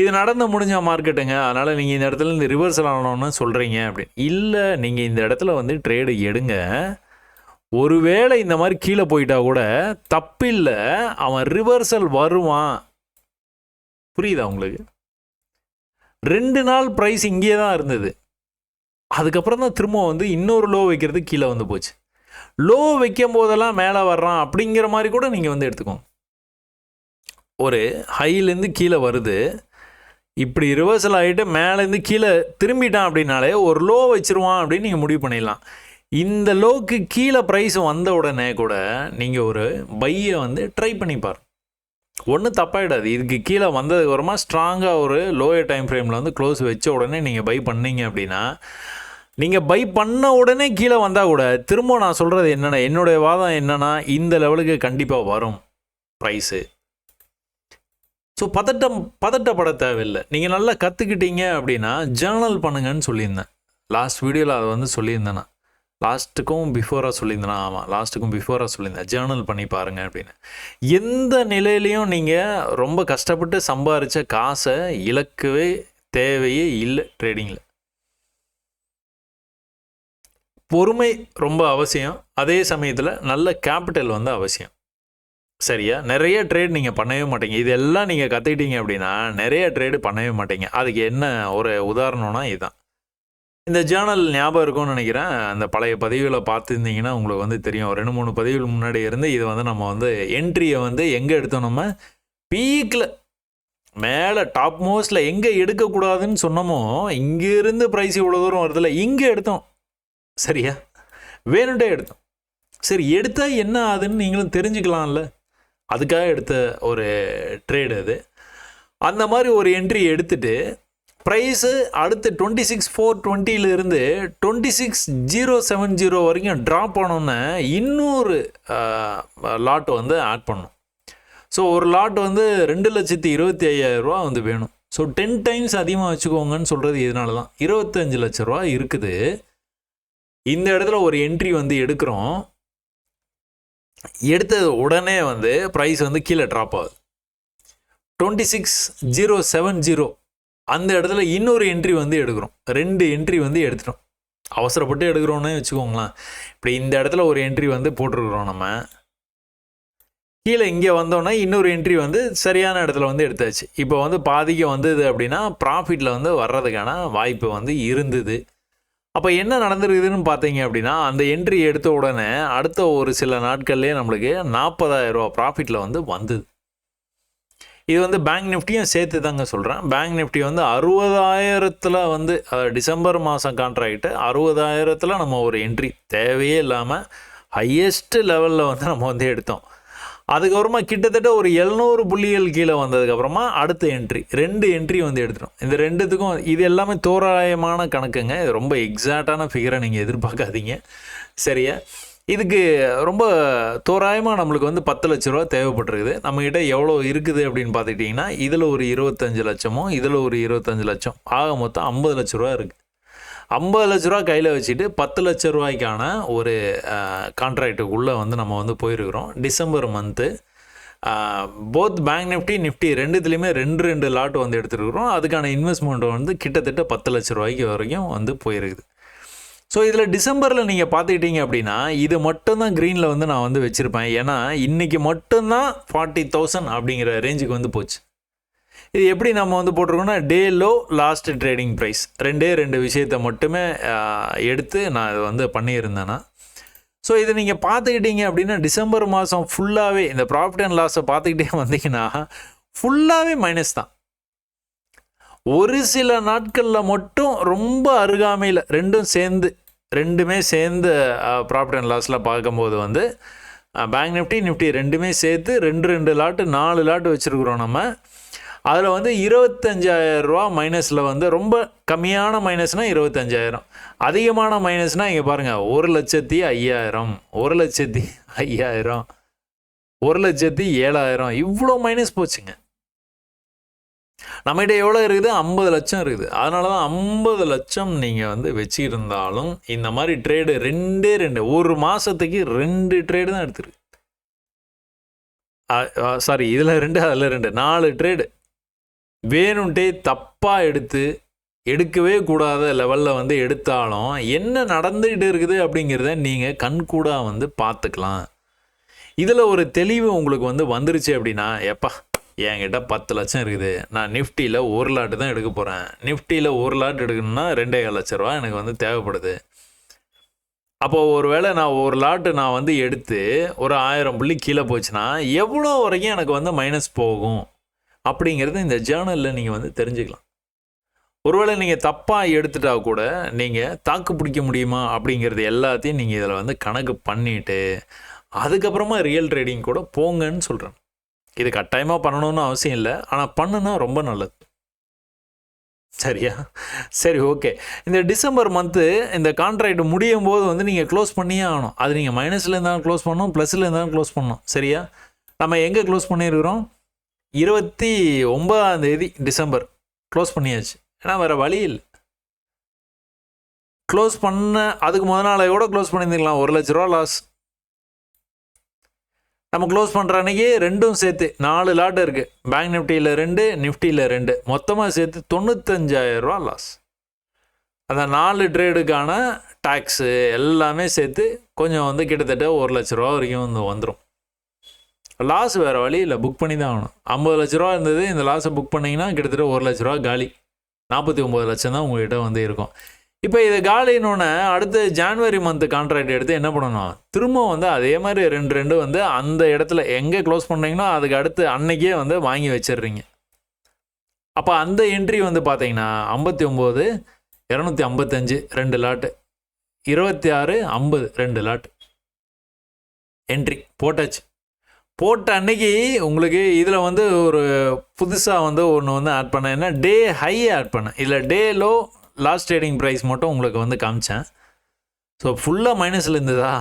இது நடந்து முடிஞ்ச மார்க்கெட்டுங்க, அதனால் நீங்கள் இந்த இடத்துல இந்த ரிவர்சல் ஆனோன்னு சொல்கிறீங்க அப்படின்னு இல்லை. நீங்கள் இந்த இடத்துல வந்து ட்ரேடு எடுங்க. ஒருவேளை இந்த மாதிரி கீழே போயிட்டா கூட தப்பில்லை, அவன் ரிவர்சல் வருவான். புரியுதா உங்களுக்கு? 2 நாள் ப்ரைஸ் இங்கே தான் இருந்தது, அதுக்கப்புறம் தான் திரும்ப வந்து இன்னொரு லோ வைக்கிறது கீழே வந்து போச்சு. லோ வைக்கும் போதெல்லாம் மேலே வர்றான் அப்படிங்கிற மாதிரி கூட நீங்கள் வந்து எடுத்துக்கோங்க. ஒரு ஹைலேருந்து கீழே வருது, இப்படி ரிவர்சல் ஆகிட்டு மேலேருந்து கீழே திரும்பிட்டான் அப்படின்னாலே ஒரு லோ வச்சுருவான் அப்படின்னு நீங்கள் முடிவு பண்ணிடலாம். இந்த லோக்கு கீழே ப்ரைஸ் வந்த உடனே கூட நீங்கள் ஒரு பையை வந்து ட்ரை பண்ணி பாரு, ஒன்றும் தப்பாயிடாது. இதுக்கு கீழே வந்ததுக்கப்புறமா ஸ்ட்ராங்காக ஒரு லோயர் டைம் ஃப்ரேமில் வந்து க்ளோஸ் வச்ச உடனே நீங்கள் பை பண்ணீங்க அப்படின்னா, நீங்கள் பை பண்ண உடனே கீழே வந்தால் கூட திரும்ப நான் சொல்கிறது என்னென்னா, என்னுடைய வாதம் என்னென்னா இந்த லெவலுக்கு கண்டிப்பாக வரும் ப்ரைஸு. ஸோ பதட்டப்பட தேவையில்லை. நீங்கள் நல்லா கற்றுக்கிட்டீங்க அப்படின்னா ஜேர்னல் பண்ணுங்கன்னு சொல்லியிருந்தேன் லாஸ்ட் வீடியோவில். அதை வந்து சொல்லியிருந்தேன் லாஸ்ட்டுக்கும் பிஃபோராக சொல்லியிருந்தேன். ஆமாம், லாஸ்ட்டுக்கும் பிஃபோராக சொல்லியிருந்தேன், ஜேர்னல் பண்ணி பாருங்கள் அப்படின்னு. எந்த நிலையிலையும் நீங்கள் ரொம்ப கஷ்டப்பட்டு சம்பாதிச்ச காசை இழக்கவே தேவையே இல்லை ட்ரேடிங்கில். பொறுமை ரொம்ப அவசியம், அதே சமயத்தில் நல்ல கேபிட்டல் வந்து அவசியம். சரியா, நிறைய ட்ரேட் நீங்கள் பண்ணவே மாட்டீங்க. இதெல்லாம் நீங்கள் கற்றுக்கிட்டீங்க அப்படின்னா நிறைய ட்ரேடு பண்ணவே மாட்டீங்க. அதுக்கு என்ன ஒரு உதாரணம்னா இதுதான். இந்த ஜேர்னல் ஞாபகம் இருக்கும்னு நினைக்கிறேன். அந்த பழைய பதிவுகளை பார்த்துருந்தீங்கன்னா உங்களுக்கு வந்து தெரியும். 2-3 பதிவுகள் முன்னாடி இருந்து இதை வந்து நம்ம வந்து என்ட்ரியை வந்து எங்கே எடுத்தோம், நம்ம பீக்கில் மேலே டாப் மோஸ்ட்டில் எங்கே எடுக்கக்கூடாதுன்னு சொன்னோமோ இங்கேருந்து ப்ரைஸ் இவ்வளோ தூரம் வருதில்ல, இங்கே எடுத்தோம். சரியா, வேணுண்டே எடுத்தோம். சரி, எடுத்தால் என்ன ஆகுதுன்னு நீங்களும் தெரிஞ்சுக்கலாம்ல. அதுக்காக எடுத்த ஒரு ட்ரேடு அது. அந்த மாதிரி ஒரு என்ட்ரி எடுத்துகிட்டு ப்ரைஸு அடுத்து 26,420 26,070 வரைக்கும் ட்ராப் ஆனோன்னே இன்னொரு லாட் வந்து ஆட் பண்ணணும். ஸோ ஒரு லாட் வந்து 2,25,000 வந்து வேணும். ஸோ 10 டைம்ஸ் அதிகமாக வச்சுக்கோங்கன்னு சொல்கிறது இதனால தான். 25 லட்ச ரூபா இருக்குது. இந்த இடத்துல ஒரு என்ட்ரி வந்து எடுக்கிறோம். எடுத்தது உடனே வந்து ப்ரைஸ் வந்து கீழே ட்ராப் ஆகுது. 26,070 அந்த இடத்துல இன்னொரு என்ட்ரி வந்து எடுக்கிறோம். 2 என்ட்ரி வந்து எடுத்துட்டோம். அவசரப்பட்டு எடுக்கிறோன்னே வச்சுக்கோங்களேன். இப்படி இந்த இடத்துல ஒரு என்ட்ரி வந்து போட்டிருக்கிறோம். நம்ம கீழே இங்கே வந்தோன்னா இன்னொரு என்ட்ரி வந்து சரியான இடத்துல வந்து எடுத்தாச்சு. இப்போ வந்து பாதிக்கு வந்தது அப்படின்னா ப்ராஃபிட்டில் வந்து வர்றதுக்கான வாய்ப்பு வந்து இருந்தது. அப்போ என்ன நடந்துருக்குதுன்னு பார்த்தீங்க அப்படின்னா, அந்த என்ட்ரி எடுத்த உடனே அடுத்த ஒரு சில நாட்கள்லேயே நம்மளுக்கு 40,000 ரூபா ப்ராஃபிட்டில் வந்து வந்தது. இது வந்து பேங்க் நிஃப்டியும் சேர்த்து தாங்க சொல்கிறேன். பேங்க் நிஃப்டி வந்து 60,000 வந்து டிசம்பர் மாதம் கான்ட்ராக்ட்டு 60,000 நம்ம ஒரு என்ட்ரி தேவையே இல்லாமல் ஹையஸ்ட் லெவலில் வந்து நம்ம வந்து எடுத்தோம். அதுக்கப்புறமா கிட்டத்தட்ட ஒரு 700 புள்ளிகள் கீழே வந்ததுக்கப்புறமா அடுத்த என்ட்ரி 2 என்ட்ரி வந்து எடுத்துட்டோம். இந்த ரெண்டுத்துக்கும் இது எல்லாமே தோராயமான கணக்குங்க. இது ரொம்ப எக்ஸாக்டான ஃபிகரை நீங்கள் எதிர்பார்க்காதீங்க, சரியா? இதுக்கு ரொம்ப தோராயமாக நம்மளுக்கு வந்து 10 லட்ச ரூபா தேவைப்பட்டிருக்குது. நம்மக்கிட்ட எவ்வளோ இருக்குது அப்படின்னு பார்த்துக்கிட்டிங்கன்னா, இதில் ஒரு 25 லட்சமும் இதில் ஒரு 25 லட்சம் ஆக மொத்தம் 50 லட்ச ரூபா இருக்குது. 50 லட்ச ரூபா கையில் வச்சுட்டு 10 லட்ச ரூபாய்க்கான ஒரு கான்ட்ராக்டுக்குள்ளே வந்து நம்ம வந்து போயிருக்கிறோம். December month both bank Nifty ரெண்டுத்துலேயுமே 2 லாட் வந்து எடுத்துருக்குறோம். அதுக்கான இன்வெஸ்ட்மெண்ட் வந்து கிட்டத்தட்ட 10 லட்ச ரூபாய்க்கு வரைக்கும் வந்து போயிருக்குது. ஸோ இதில் டிசம்பரில் நீங்கள் பார்த்துக்கிட்டீங்க அப்படின்னா இது மட்டும்தான் க்ரீனில் வந்து நான் வந்து வச்சுருப்பேன். ஏன்னா இன்றைக்கி மட்டும்தான் 40,000 அப்படிங்கிற ரேஞ்சுக்கு வந்து போச்சு. இது எப்படி நம்ம வந்து போட்டிருக்கோம்னா day low last trading price 2 விஷயத்தை மட்டுமே எடுத்து நான் இது வந்து பண்ணியிருந்தேன்னா. ஸோ இதை நீங்கள் பார்த்துக்கிட்டீங்க அப்படின்னா டிசம்பர் மாதம் ஃபுல்லாகவே இந்த ப்ராஃபிட் அண்ட் லாஸை பார்த்துக்கிட்டே வந்தீங்கன்னா ஃபுல்லாகவே மைனஸ் தான். ஒரு சில நாட்களில் மட்டும் ரொம்ப அருகாமையில் ரெண்டுமே சேர்ந்து ப்ராஃபிட் அண்ட் லாஸில் பார்க்கும்போது வந்து பேங்க் நிஃப்டி ரெண்டுமே சேர்த்து 2 லாட்டு 4 லாட்டு வச்சுருக்குறோம் நம்ம. அதில் வந்து 25,000 ரூபா மைனஸில் வந்து ரொம்ப கம்மியான மைனஸ்னால் 25,000, அதிகமான மைனஸ்னால் இங்கே பாருங்கள் 1,05,000, 1,05,000, 1,07,000 இவ்வளோ மைனஸ் போச்சுங்க. நம்மகிட்ட எவ்வளோ இருக்குது? 50 லட்சம் இருக்குது. அதனால தான் 50 லட்சம் நீங்கள் வந்து வச்சுருந்தாலும் இந்த மாதிரி ட்ரேடு 2 ஒரு மாதத்துக்கு 2 ட்ரேடு தான் எடுத்துருக்கு. சாரி, இதில் 2 அதில் 2 4 ட்ரேடு வேணும்ட்டே தப்பாக எடுக்கவே கூடாத லெவலில் வந்து எடுத்தாலும் என்ன நடந்துகிட்டு இருக்குது அப்படிங்கிறத நீங்கள் கண்கூடாக வந்து பார்த்துக்கலாம். இதில் ஒரு தெளிவு உங்களுக்கு வந்து வந்துருச்சு அப்படின்னா, எப்பா என்கிட்ட 10 லட்சம் இருக்குது, நான் நிஃப்டியில் 1 லாட்டு தான் எடுக்க போகிறேன், நிஃப்டியில் 1 லாட் எடுக்கணும்னா 2,5 லட்ச ரூபா எனக்கு வந்து தேவைப்படுது. அப்போது ஒரு வேளை நான் 1 லாட்டு நான் வந்து எடுத்து ஒரு 1000 புள்ளி கீழே போச்சுன்னா எவ்வளோ வரைக்கும் எனக்கு வந்து மைனஸ் போகும் அப்படிங்கிறது இந்த ஜேர்னலில் நீங்கள் வந்து தெரிஞ்சுக்கலாம். ஒருவேளை நீங்கள் தப்பாக எடுத்துட்டா கூட நீங்கள் தாக்கு பிடிக்க முடியுமா அப்படிங்கிறது எல்லாத்தையும் நீங்கள் இதில் வந்து கணக்கு பண்ணிவிட்டு அதுக்கப்புறமா ரியல் ட்ரேடிங் கூட போங்கன்னு சொல்கிறேன். இது கட்டாயமாக பண்ணணும்னு அவசியம் இல்லை, ஆனால் பண்ணுனா ரொம்ப நல்லது, சரியா? சரி, ஓகே. இந்த டிசம்பர் மந்த்து இந்த கான்ட்ராக்ட் முடியும் போது வந்து நீங்கள் க்ளோஸ் பண்ணியே ஆகணும். அது நீங்கள் மைனஸில் இருந்தாலும் க்ளோஸ் பண்ணணும், ப்ளஸில் இருந்தாலும் க்ளோஸ் பண்ணணும், சரியா? நம்ம எங்கே க்ளோஸ் பண்ணியிருக்கிறோம்? 29ஆம் தேதி டிசம்பர் க்ளோஸ் பண்ணியாச்சு. ஏன்னா வேறு வழி இல்லை. க்ளோஸ் பண்ண அதுக்கு முதல் நாளை கூட க்ளோஸ் பண்ணியிருந்துக்கலாம். 1 லட்ச ரூபா லாஸ். நம்ம க்ளோஸ் பண்ணுற அன்றைக்கி ரெண்டும் சேர்த்து 4 லாட் இருக்குது. பேங்க் நிஃப்டியில் 2, நிஃப்டியில் 2, மொத்தமாக சேர்த்து 95,000 ரூபா லாஸ். அந்த 4 ட்ரேடுக்கான டேக்ஸு எல்லாமே சேர்த்து கொஞ்சம் வந்து கிட்டத்தட்ட 1 லட்ச ரூபா வரைக்கும் வந்து வந்துடும். லாஸ் வேறு வழி இல்லை, புக் பண்ணி தான் ஆகணும். 50 லட்ச ரூபா இருந்தது, இந்த லாஸை புக் பண்ணிங்கன்னா கிட்டத்தட்ட 1 லட்ச ரூபா காலி. 49 லட்சம் தான் உங்கள்கிட்ட வந்து இருக்கும். இப்போ இது காலினோடனே அடுத்து ஜான்வரி மந்த்து கான்ட்ராக்ட் எடுத்து என்ன பண்ணணும்? திரும்ப வந்து அதே மாதிரி 2 வந்து அந்த இடத்துல எங்கே க்ளோஸ் பண்ணுறீங்களோ அதுக்கு அடுத்து அன்னைக்கே வந்து வாங்கி வச்சிடுறீங்க. அப்போ அந்த என்ட்ரி வந்து பார்த்தீங்கன்னா 59, 255 2 லாட்டு, 26, 50 2 லாட் என்ட்ரி போட்டாச்சு. போட்ட அன்னைக்கு உங்களுக்கு இதில் வந்து ஒரு புதுசாக வந்து ஒன்று வந்து ஆட் பண்ணேன். என்ன டே ஹை ஆட் பண்ணேன். இதில் day low last trading price மட்டும் உங்களுக்கு வந்து காமிச்சேன். ஸோ ஃபுல்லாக மைனஸில் இருந்ததா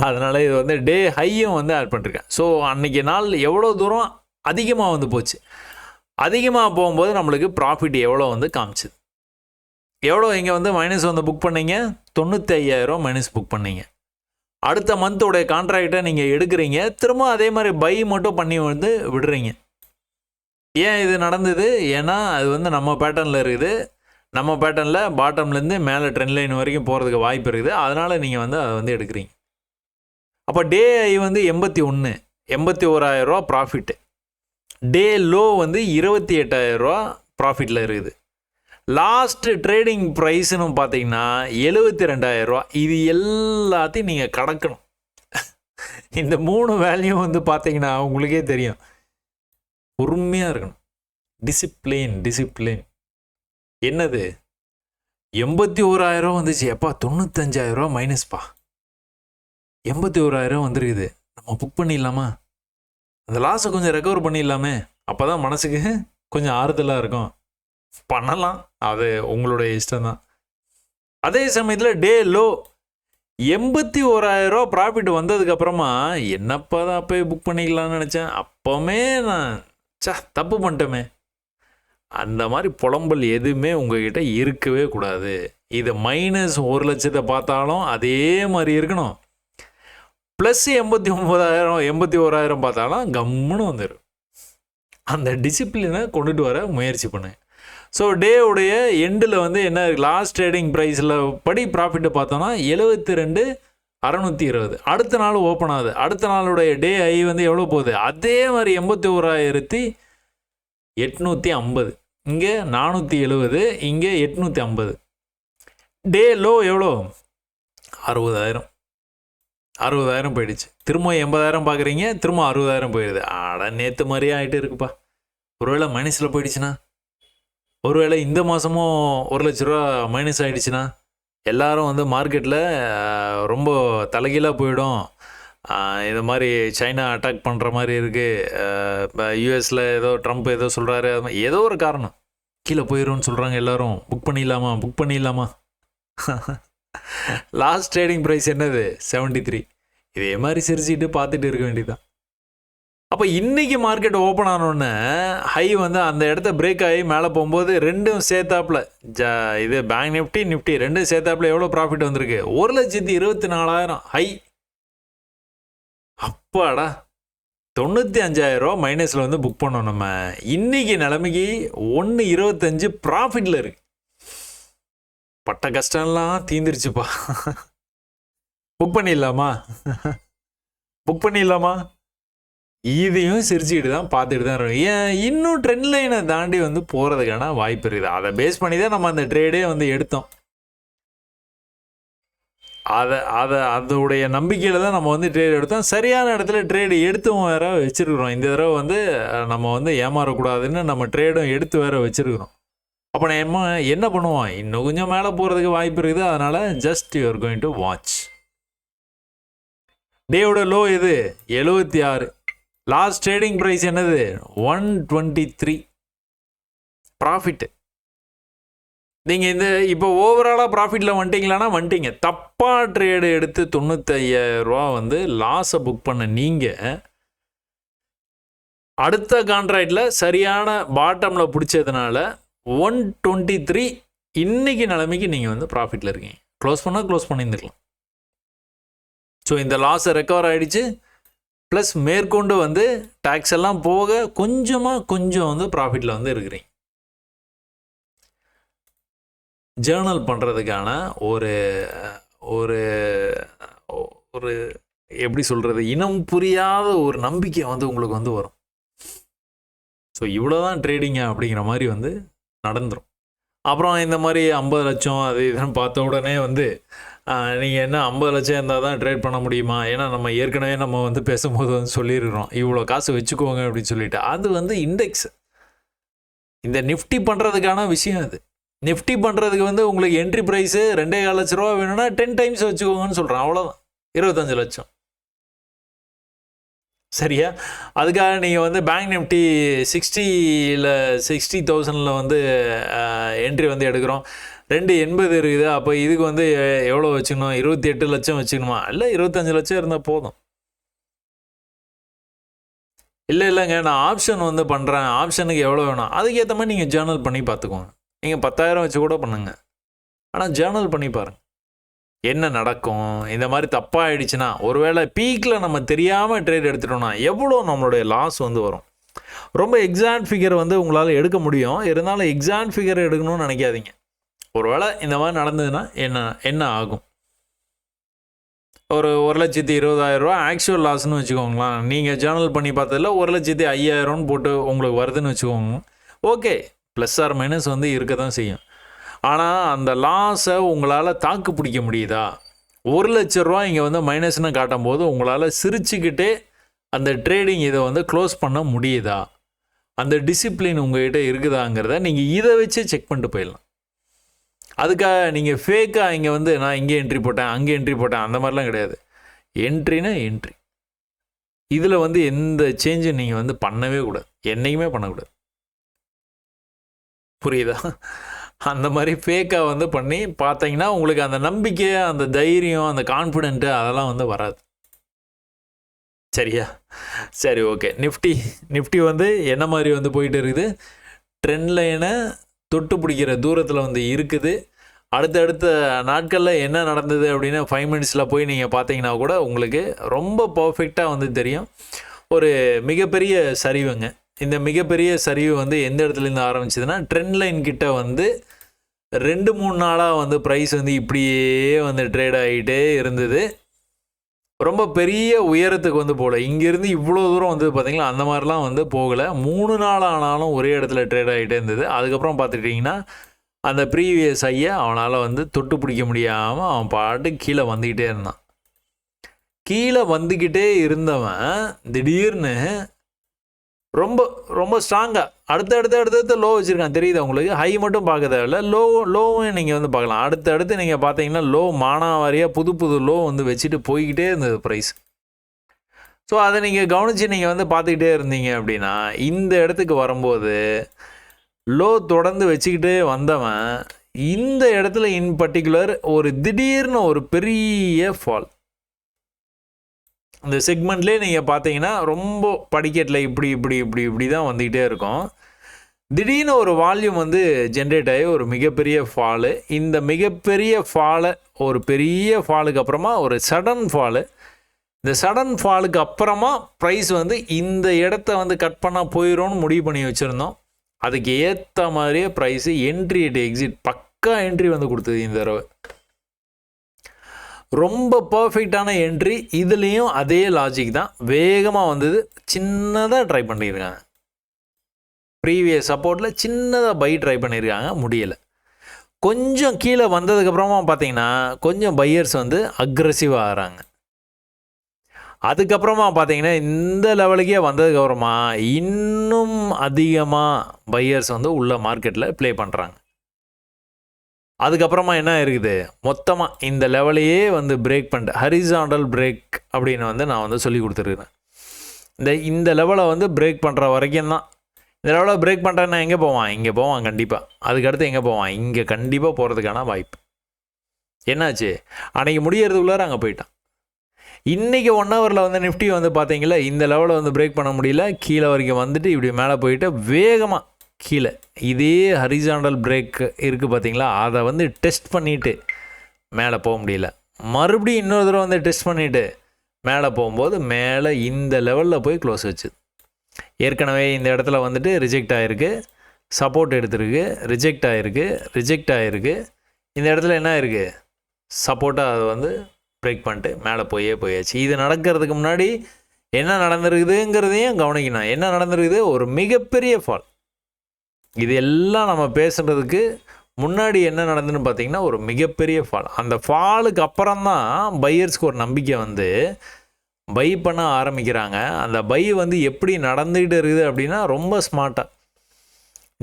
அதனால் இது வந்து டே ஹையும் வந்து ஆட் பண்ணிருக்கேன். ஸோ அன்றைக்கி நாள் எவ்வளோ தூரம் அதிகமாக வந்து போச்சு, அதிகமாக போகும்போது நம்மளுக்கு ப்ராஃபிட் எவ்வளோ வந்து காமிச்சுது. எவ்வளோ இங்கே வந்து மைனஸ் வந்து புக் பண்ணீங்க, 95,000 மைனஸ் புக் பண்ணீங்க. அடுத்த மந்தோடைய கான்ட்ராக்டை நீங்கள் எடுக்கிறீங்க, திரும்ப அதே மாதிரி பை மட்டும் பண்ணி வந்து விடுறீங்க. ஏன் இது நடந்தது? ஏன்னா அது வந்து நம்ம பேட்டர்னில் இருக்குது. நம்ம பேட்டர்னில் பாட்டம்லேருந்து மேலே ட்ரெண்ட் லைன் வரைக்கும் போகிறதுக்கு வாய்ப்பு இருக்குது. அதனால் நீங்கள் வந்து அதை வந்து எடுக்கிறீங்க. அப்போ டே ஐ வந்து 81,000 ப்ராஃபிட்டு. டே லோ வந்து 28,000 ப்ராஃபிட்டில் இருக்குது. லாஸ்ட் ட்ரேடிங் ப்ரைஸ்னு பார்த்தீங்கன்னா 72,000. இது எல்லாத்தையும் நீங்கள் கடக்கணும். இந்த 3 வேல்யூ வந்து பார்த்தீங்கன்னா உங்களுக்கே தெரியும். பொறுமையாக இருக்கணும். டிசிப்ளின். என்னது 81,000 வந்துச்சு. எப்பா 95,000 மைனஸ்ப்பா. 81,000 வந்துருக்குது. நம்ம புக் பண்ணிடலாமா? அந்த லாஸை கொஞ்சம் ரெக்கவர் பண்ணிடலாமே. அப்போ தான் மனசுக்கு கொஞ்சம் ஆறுதலாக இருக்கும். பண்ணலாம், அது உங்களுடைய இஷ்டம் தான். அதே சமயத்தில் டே லோ 81,000 ப்ராஃபிட் வந்ததுக்கப்புறமா என்னப்பா தான் அப்போயே புக் பண்ணிக்கலாம்னு நினச்சேன். அப்போவுமே நான் தப்பு பண்ணிட்டோமே. அந்த மாதிரி புலம்பல் எதுவுமே உங்ககிட்ட இருக்கவே கூடாது. இது மைனஸ் 1,00,000 பார்த்தாலும் அதே மாதிரி இருக்கணும். ப்ளஸ் 81,000 பார்த்தாலும் கம்முன்னு வந்துடும். அந்த டிசிப்ளினை கொண்டுட்டு வர முயற்சி பண்ணு. ஸோ டேவுடைய எண்டில் வந்து என்ன இருக்குது, லாஸ்ட் ட்ரேடிங் ப்ரைஸில் படி ப்ராஃபிட்டை பார்த்தோன்னா 72,620. அடுத்த நாள் ஓப்பன் ஆகுது. அடுத்த நாளுடைய டே ஐ வந்து எவ்வளோ போகுது? அதே மாதிரி 81,850. இங்கே 470, இங்கே 850. டே லோ எவ்வளோ? 60,000 போயிடுச்சு. திரும்ப 80,000 பார்க்குறீங்க, திரும்ப 60,000 போயிடுது. நேற்று மாதிரியே ஆகிட்டு இருக்குப்பா. ஒருவேளை மைனஸில் போயிடுச்சுன்னா, ஒருவேளை இந்த மாதமும் 1,00,000 மைனஸ் ஆகிடுச்சுன்னா, எல்லோரும் வந்து மார்க்கெட்டில் ரொம்ப தலைகீழாக போயிடும். இந்த மாதிரி சைனா அட்டாக் பண்ணுற மாதிரி இருக்குது, இப்போ யூஎஸில் ஏதோ ட்ரம்ப் ஏதோ சொல்கிறாரு, அது மாதிரி ஏதோ ஒரு காரணம் கீழே போயிடும்னு சொல்கிறாங்க. எல்லோரும் புக் பண்ணிடலாமா? லாஸ்ட் ட்ரேடிங் ப்ரைஸ் என்னது? 73. இதே மாதிரி சிரிச்சிட்டு பார்த்துட்டு இருக்க வேண்டியதுதான். அப்போ இன்றைக்கி மார்க்கெட் ஓப்பன் ஆனோடனே ஹை வந்து அந்த இடத்த பிரேக் ஆகி மேலே போகும்போது ரெண்டும் சேர்த்தாப்பில் இது பேங்க் நிஃப்டி ரெண்டும் சேர்த்தாப்பில் எவ்வளோ ப்ராஃபிட் வந்திருக்கு? 1,24,000 ஹை. அப்பாடா, 95,000 மைனஸில் வந்து புக் பண்ணோம். நம்ம இன்றைக்கி நிலைமைக்கு 1,25 ப்ராஃபிட்டில் இருக்கு. பட்ட கஷ்டம்லாம் தீந்துருச்சுப்பா. புக் பண்ணிடலாமா? இதையும் சிரிச்சுக்கிட்டு தான் பார்த்துட்டு தான் இருக்கோம். ஏன் இன்னும் ட்ரெண்ட் லைனை தாண்டி வந்து போகிறதுக்கான வாய்ப்பு இருக்குது. அதை பேஸ் பண்ணி தான் நம்ம அந்த ட்ரேடே வந்து எடுத்தோம். அதோடைய நம்பிக்கையில் தான் நம்ம வந்து ட்ரேட் எடுத்தோம். சரியான இடத்துல ட்ரேடு எடுத்தும் வேற வச்சுருக்குறோம். இந்த தடவை வந்து நம்ம வந்து ஏமாறக்கூடாதுன்னு நம்ம ட்ரேடும் எடுத்து வேற வச்சுருக்குறோம். அப்போ நம்ம என்ன பண்ணுவோம்? இன்னும் கொஞ்சம் மேலே போகிறதுக்கு வாய்ப்பு இருக்குது. அதனால் just you are going to watch. டேயோட லோ இது 76. லாஸ்ட் ட்ரேடிங் ப்ரைஸ் என்னது? 123 ப்ராஃபிட்டு. நீங்கள் இந்த இப்போ ஓவராலாக ப்ராஃபிட்டில் வந்துட்டீங்க. தப்பாக ட்ரேடு எடுத்து 95,000 வந்து லாஸை புக் பண்ண நீங்கள் அடுத்த கான்ட்ராக்டில் சரியான பாட்டமில் பிடிச்சதுனால 123 இன்னைக்கு நிலைமைக்கு நீங்கள் வந்து ப்ராஃபிட்டில் இருக்கீங்க. க்ளோஸ் பண்ணியிருந்துக்கலாம். ஸோ இந்த லாஸை ரெக்கவர் ஆகிடுச்சு. ப்ளஸ் மேற்கொண்டு வந்து டேக்ஸ் எல்லாம் போக கொஞ்சம் வந்து ப்ராஃபிட்டில் வந்து இருக்கிறீங்க. ஜேர்னல் பண்ணுறதுக்கான ஒரு ஒரு ஒரு எப்படி சொல்கிறது, இனம் புரியாத ஒரு நம்பிக்கை வந்து உங்களுக்கு வந்து வரும். ஸோ இவ்வளோதான் ட்ரேடிங்க அப்படிங்கிற மாதிரி வந்து நடந்துடும். அப்புறம் இந்த மாதிரி 50 லட்சம் அது இதுன்னு பார்த்த உடனே வந்து நீங்கள் என்ன 50 லட்சம் இருந்தால் தான் ட்ரேட் பண்ண முடியுமா? ஏன்னா நம்ம ஏற்கனவே நம்ம வந்து பேசும்போது வந்து சொல்லியிருக்கிறோம், இவ்வளோ காசு வச்சுக்கோங்க அப்படின்னு சொல்லிட்டு. அது வந்து இண்டெக்ஸ். இந்த நிஃப்டி பண்ணுறதுக்கான விஷயம் அது. நிஃப்டி பண்ணுறதுக்கு வந்து உங்களுக்கு என்ட்ரி ப்ரைஸு 2,4 லட்ச ரூபா வேணும்னா 10 டைம்ஸ் வச்சுக்கோங்கன்னு சொல்கிறேன். அவ்வளோதான், 25 லட்சம். சரியா? அதுக்காக நீங்கள் வந்து பேங்க் நிஃப்டி 60,000 வந்து என்ட்ரி வந்து எடுக்கிறோம். 280 இருக்குது. அப்போ இதுக்கு வந்து எவ்வளோ வச்சுக்கணும்? 28 லட்சம் வச்சுக்கணுமா? இல்லை 25 லட்சம் இருந்தால் போதும். இல்லைங்க நான் ஆப்ஷன் வந்து பண்ணுறேன், ஆப்ஷனுக்கு எவ்வளோ வேணும், அதுக்கேற்ற மாதிரி நீங்கள் ஜேர்னல் பண்ணி பார்த்துக்கோங்க. நீங்கள் 10,000 வச்சு கூட பண்ணுங்கள், ஆனால் ஜேர்னல் பண்ணி பாருங்கள் என்ன நடக்கும். இந்த மாதிரி தப்பாக ஆகிடுச்சுன்னா, ஒருவேளை பீக்கில் நம்ம தெரியாமல் ட்ரேட் எடுத்துட்டோம்னா எவ்வளோ நம்மளுடைய லாஸ் வந்து வரும். ரொம்ப எக்ஸாக்ட் ஃபிகர் வந்து உங்களால் எடுக்க முடியும், இருந்தாலும் எக்ஸாக்ட் ஃபிகர் எடுக்கணும்னு நினைக்காதீங்க. ஒருவேளை இந்த மாதிரி நடந்ததுன்னா என்ன ஆகும். ஒரு 1,20,000 ஆக்சுவல் லாஸ்ன்னு வச்சுக்கோங்களேன். நீங்கள் ஜேர்னல் பண்ணி பார்த்ததில் 1,05,000 போட்டு உங்களுக்கு வருதுன்னு வச்சுக்கோங்க. ஓகே, ப்ளஸ் ஆர் மைனஸ் வந்து இருக்க தான் செய்யும். ஆனால் அந்த லாஸை உங்களால் தாக்கு பிடிக்க முடியுதா? 1,00,000 ரூபா இங்கே வந்து மைனஸ்ன்னு காட்டும் போது உங்களால் சிரிச்சுக்கிட்டே அந்த ட்ரேடிங் இதை வந்து க்ளோஸ் பண்ண முடியுதா? அந்த டிசிப்ளின் உங்கள்கிட்ட இருக்குதாங்கிறத நீங்கள் இதை வச்சு செக் பண்ணிட்டு போயிடலாம். அதுக்காக நீங்கள் ஃபேக்காக இங்கே வந்து நான் இங்கே என்ட்ரி போட்டேன், அங்கே என்ட்ரி போட்டேன், அந்த மாதிரிலாம் கிடையாது. என்ட்ரினா என்ட்ரி. இதில் வந்து எந்த சேஞ்சும் நீங்கள் வந்து பண்ணவே கூடாது, என்றைக்குமே பண்ணக்கூடாது. புரியுதா? அந்த மாதிரி ஃபேக்காக வந்து பண்ணி பார்த்தீங்கன்னா உங்களுக்கு அந்த நம்பிக்கை, அந்த தைரியம், அந்த கான்ஃபிடென்ட்டு அதெல்லாம் வந்து வராது. சரியா? சரி, ஓகே. நிஃப்டி வந்து என்ன மாதிரி வந்து போயிட்டு இருக்குது? ட்ரெண்ட் லைனை தொட்டு பிடிக்கிற தூரத்தில் வந்து இருக்குது. அடுத்தடுத்த நாட்களில் என்ன நடந்தது அப்படின்னு 5 மினிட்ஸில் போய் நீங்கள் பார்த்தீங்கன்னா கூட உங்களுக்கு ரொம்ப பர்ஃபெக்டாக வந்து தெரியும். ஒரு மிகப்பெரிய சரிவுங்க. இந்த மிகப்பெரிய சரிவு வந்து எந்த இடத்துலேருந்து ஆரம்பிச்சதுன்னா, ட்ரெண்ட் லைன் கிட்ட வந்து 2-3 நாளாக வந்து ப்ரைஸ் வந்து இப்படியே வந்து ட்ரேட் ஆகிட்டே இருந்தது. ரொம்ப பெரிய உயரத்துக்கு வந்து போகல. இங்கேருந்து இவ்வளோ தூரம் வந்து பார்த்திங்களா, அந்த மாதிரிலாம் வந்து போகலை. 3 நாள் ஆனாலும் ஒரே இடத்துல ட்ரேட் ஆகிட்டே இருந்தது. அதுக்கப்புறம் பார்த்துட்டிங்கன்னா அந்த ப்ரீவியஸ் ஐயை அவனால் வந்து தொட்டு பிடிக்க முடியாமல் அவன் பாட்டு கீழே வந்துக்கிட்டே இருந்தான். கீழே வந்துக்கிட்டே இருந்தவன் திடீர்னு ரொம்ப ரொம்ப ஸ்ட்ராங்காக அடுத்தடுத்து லோ வச்சுருக்கான். தெரியுது உங்களுக்கு? ஹை மட்டும் பார்க்க தேவையில்ல, லோவும் நீங்கள் வந்து பார்க்கலாம். அடுத்தடுத்து நீங்கள் பார்த்தீங்கன்னா லோ மானாவாரியாக புது லோ வந்து வச்சுட்டு போய்கிட்டே இருந்தது ப்ரைஸ். ஸோ அதை நீங்கள் கவனித்து நீங்கள் வந்து பார்த்துக்கிட்டே இருந்தீங்க அப்படின்னா, இந்த இடத்துக்கு வரும்போது லோ தொடர்ந்து வச்சுக்கிட்டே வந்தவன் இந்த இடத்துல இன் பர்டிகுலர் ஒரு திடீர்னு ஒரு பெரிய ஃபால். இந்த செக்மெண்ட்லேயே நீங்கள் பார்த்தீங்கன்னா ரொம்ப படிக்கட்டில் இப்படி தான் வந்துக்கிட்டே இருக்கும். திடீர்னு ஒரு வால்யூம் வந்து ஜென்ரேட் ஆகி ஒரு மிகப்பெரிய ஃபாலு. இந்த மிகப்பெரிய ஃபாலை, ஒரு பெரிய ஃபாலுக்கு அப்புறமா ஒரு சடன் ஃபாலு. இந்த சடன் ஃபாலுக்கு அப்புறமா ப்ரைஸ் வந்து இந்த இடத்த வந்து கட் பண்ணால் போயிடும்னு முடிவு பண்ணி வச்சுருந்தோம். அதுக்கு ஏற்ற மாதிரியே ப்ரைஸு என்ட்ரி அட் எக்ஸிட் பக்கா என்ட்ரி வந்து கொடுத்தது இந்த தடவை. ரொம்ப பர்ஃபெக்டான என்ட்ரி. இதுலேயும் அதே லாஜிக் தான், வேகமாக வந்தது. சின்னதாக ட்ரை பண்ணியிருக்காங்க, ப்ரீவியஸ் சப்போர்ட்டில் சின்னதாக பை ட்ரை பண்ணியிருக்காங்க, முடியலை. கொஞ்சம் கீழே வந்ததுக்கப்புறமா பார்த்தீங்கன்னா கொஞ்சம் பையர்ஸ் வந்து அக்ரெசிவாக ஆகிறாங்க. அதுக்கப்புறமா பார்த்தீங்கன்னா இந்த லெவலுக்கே வந்ததுக்கப்புறமா இன்னும் அதிகமாக பையர்ஸ் வந்து உள்ள மார்க்கெட்டில் ப்ளே பண்ணுறாங்க. அதுக்கப்புறமா என்ன இருக்குது, மொத்தமாக இந்த லெவலையே வந்து பிரேக் பண்ணிட்டு ஹரிசாண்டல் பிரேக் அப்படின்னு வந்து நான் வந்து சொல்லி கொடுத்துருக்குறேன். இந்த லெவலை வந்து பிரேக் பண்ணுற வரைக்கும் தான். இந்த லெவலை பிரேக் பண்ணுறேன்னா எங்கே போவான்? இங்கே போவான் கண்டிப்பாக. அதுக்கடுத்து எங்கே போவான்? இங்கே கண்டிப்பாக போகிறதுக்கான வாய்ப்பு. என்னாச்சு, அன்றைக்கி முடியறதுக்குள்ளார அங்கே போயிட்டான். இன்றைக்கி 1 ஹவரில் வந்து நிஃப்டி வந்து பார்த்தீங்களா, இந்த லெவலை வந்து பிரேக் பண்ண முடியல, கீழே வரைக்கும் வந்துட்டு இப்படி மேலே போயிட்டு வேகமாக கீழே இதே ஹரிசாண்டல் பிரேக் இருக்குது பார்த்தீங்களா, அதை வந்து டெஸ்ட் பண்ணிவிட்டு மேலே போக முடியல. மறுபடியும் இன்னொரு தடவை வந்து டெஸ்ட் பண்ணிவிட்டு மேலே போகும்போது மேலே இந்த லெவலில் போய் க்ளோஸ் வச்சுது. ஏற்கனவே இந்த இடத்துல வந்துட்டு ரிஜெக்ட் ஆகிருக்கு, சப்போர்ட் எடுத்துருக்கு, ரிஜெக்ட் ஆகிருக்கு. இந்த இடத்துல என்ன இருக்குது, சப்போர்ட்டாக அதை வந்து பிரேக் பண்ணிட்டு மேலே போயாச்சு. இது நடக்கிறதுக்கு முன்னாடி என்ன நடந்திருக்குதுங்கிறதையும் கவனிக்கணும். என்ன நடந்திருக்குது, ஒரு மிகப்பெரிய ஃபால். இது எல்லாம் நம்ம பேசுகிறதுக்கு முன்னாடி என்ன நடந்துன்னு பார்த்தீங்கன்னா ஒரு மிகப்பெரிய ஃபால். அந்த ஃபாலுக்கு அப்புறம் தான் பையர்ஸ்க்கு ஒரு நம்பிக்கை வந்து பை பண்ண ஆரம்பிக்கிறாங்க. அந்த பை வந்து எப்படி நடந்துக்கிட்டு இருக்குது அப்படின்னா ரொம்ப ஸ்மார்ட்டாக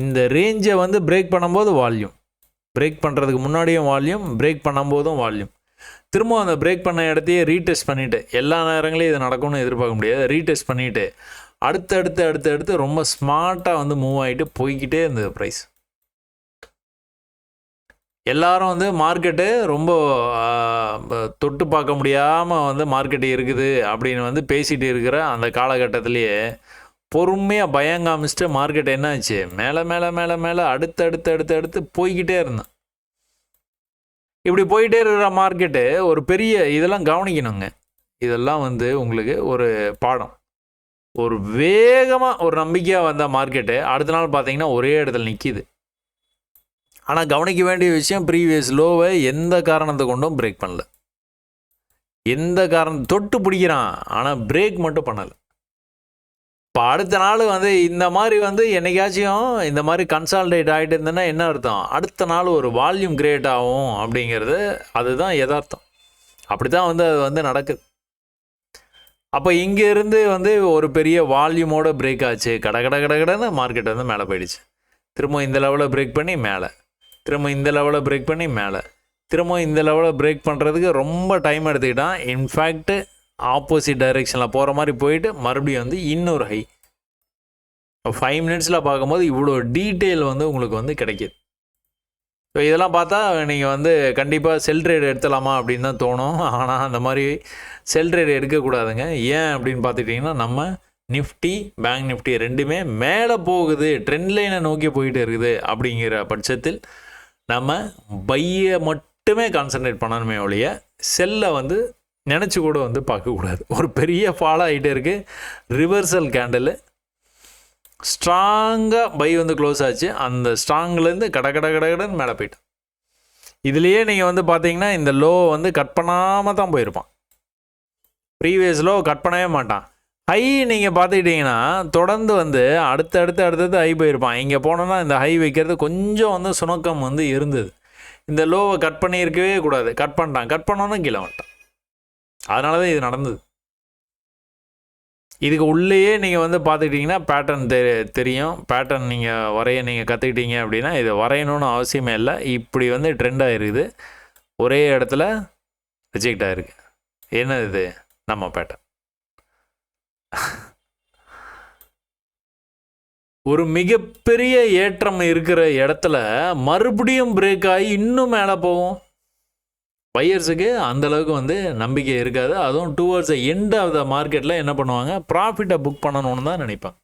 இந்த ரேஞ்சை வந்து பிரேக் பண்ணும்போது வால்யூம், பிரேக் பண்ணுறதுக்கு முன்னாடியும் வால்யூம், பிரேக் பண்ணும்போதும் வால்யூம். திரும்ப அந்த பிரேக் பண்ண இடத்தையே ரீடெஸ்ட் பண்ணிவிட்டு, எல்லா நேரங்களையும் இது நடக்கும்னு எதிர்பார்க்க முடியாது, ரீடெஸ்ட் பண்ணிவிட்டு அடுத்து ரொம்ப ஸ்மார்ட்டாக வந்து மூவ் ஆகிட்டு போய்கிட்டே இருந்தது ப்ரைஸ். எல்லாரும் வந்து மார்க்கெட்டு ரொம்ப தொட்டு பார்க்க முடியாமல் வந்து மார்க்கெட்டு இருக்குது அப்படின்னு வந்து பேசிகிட்டு இருக்கிற அந்த காலகட்டத்திலேயே பொறுமையாக பயம் காமிச்சிட்டு மார்க்கெட் என்ன ஆச்சு, மேலே மேலே மேலே மேலே அடுத்து போய்கிட்டே இருந்தேன். இப்படி போயிட்டே இருக்கிற மார்க்கெட்டு ஒரு பெரிய இதெல்லாம் கவனிக்கணுங்க. இதெல்லாம் வந்து உங்களுக்கு ஒரு பாடம். ஒரு வேகமாக ஒரு நம்பிக்கையாக வந்த மார்க்கெட்டு அடுத்த நாள் பார்த்தீங்கன்னா ஒரே இடத்துல நிற்கிது. ஆனால் கவனிக்க வேண்டிய விஷயம், ப்ரீவியஸ் லோவை எந்த காரணத்தை கொண்டும் பிரேக் பண்ணல. எந்த காரணம் தொட்டு பிடிக்கிறான், ஆனால் பிரேக் மட்டும் பண்ணலை. இப்போ அடுத்த நாள் வந்து இந்த மாதிரி வந்து என்னைக்காச்சும் இந்த மாதிரி கன்சால்டேட் ஆகிட்டு இருந்ததுன்னா என்ன அர்த்தம், அடுத்த நாள் ஒரு வால்யூம் கிரியேட் ஆகும் அப்படிங்கிறது அதுதான் யதார்த்தம். அப்படி தான் வந்து அது வந்து நடக்குது. அப்போ இங்கேருந்து வந்து ஒரு பெரிய வால்யூமோட பிரேக் ஆச்சு, கடன்னு மார்க்கெட் வந்து மேலே போயிடுச்சு. திரும்ப இந்த லெவலில் பிரேக் பண்ணி மேலே, திரும்ப இந்த லெவலில் பிரேக் பண்ணி மேலே, திரும்ப இந்த லெவலில் பிரேக் பண்ணுறதுக்கு ரொம்ப டைம் எடுத்துக்கிட்டான். இன்ஃபேக்ட்டு ஆப்போசிட் டைரெக்ஷனில் போகிற மாதிரி போயிட்டு மறுபடியும் வந்து இன்னொரு ஹை. 5 மினிட்ஸில் பார்க்கும்போது இவ்வளோ டீட்டெயில் வந்து உங்களுக்கு வந்து கிடைக்கிது. ஸோ இதெல்லாம் பார்த்தா நீங்கள் வந்து கண்டிப்பாக செல் ட்ரேட் எடுத்துலாமா அப்படின்னு தான் தோணும். ஆனால் அந்த மாதிரி செல் ட்ரேட் எடுக்கக்கூடாதுங்க. ஏன் அப்படின்னு பார்த்துட்டிங்கன்னா, நம்ம நிஃப்டி பேங்க் நிஃப்டி ரெண்டுமே மேலே போகுது, ட்ரெண்ட் லைனை நோக்கி போயிட்டு இருக்குது. அப்படிங்கிற பட்சத்தில் நம்ம பையை மட்டுமே கான்சன்ட்ரேட் பண்ணணுமே ஒழிய செல்லை வந்து நினச்சி கூட வந்து பார்க்கக்கூடாது. ஒரு பெரிய ஃபாலோ ஆகிட்டே இருக்குது, ரிவர்சல் கேண்டில் ஸ்ட்ராங்காக பை வந்து க்ளோஸ் ஆச்சு. அந்த ஸ்ட்ராங்லேருந்து கடன்னு மேலே போயிட்டான். இதுலேயே நீங்கள் வந்து பார்த்தீங்கன்னா இந்த லோ வந்து கட் பண்ணாமல் தான் போயிருப்பான். ப்ரீவியஸ் லோ கட் பண்ணவே மாட்டான். ஹை நீங்கள் பார்த்துக்கிட்டிங்கன்னா தொடர்ந்து வந்து அடுத்தடுத்து ஹை போயிருப்பான். இங்கே போனோன்னா இந்த ஹை வைக்கிறது கொஞ்சம் வந்து சுணக்கம் வந்து இருந்தது. இந்த லோவை கட் பண்ணியிருக்கவே கூடாது, கட் பண்ணோன்னா கீழே வந்துட்டான். அதனால தான் இது நடந்தது. இதுக்கு உள்ளேயே நீங்கள் வந்து பார்த்துக்கிட்டிங்கன்னா பேட்டர்ன் தெரியும். பேட்டர்ன் நீங்கள் நீங்கள் கற்றுக்கிட்டீங்க அப்படின்னா இதை வரையணும்னு அவசியமே இல்லை. இப்படி வந்து ட்ரெண்ட் ஆகிருக்குது, ஒரே இடத்துல ரிஜெக்ட் ஆகிருக்கு. என்ன இது, நம்ம பேட்டர்ன். ஒரு மிகப்பெரிய ஏற்றம் இருக்கிற இடத்துல மறுபடியும் பிரேக் ஆகி இன்னும் மேலே போகும். பையர்ஸுக்கு அந்தளவுக்கு வந்து நம்பிக்கை இருக்காது. அதுவும் டுவர்ட்ஸ் எண்ட் ஆஃப் த மார்க்கெட்டில் என்ன பண்ணுவாங்க, ப்ராஃபிட்டை புக் பண்ணணும்னு தான் நினைப்பாங்க.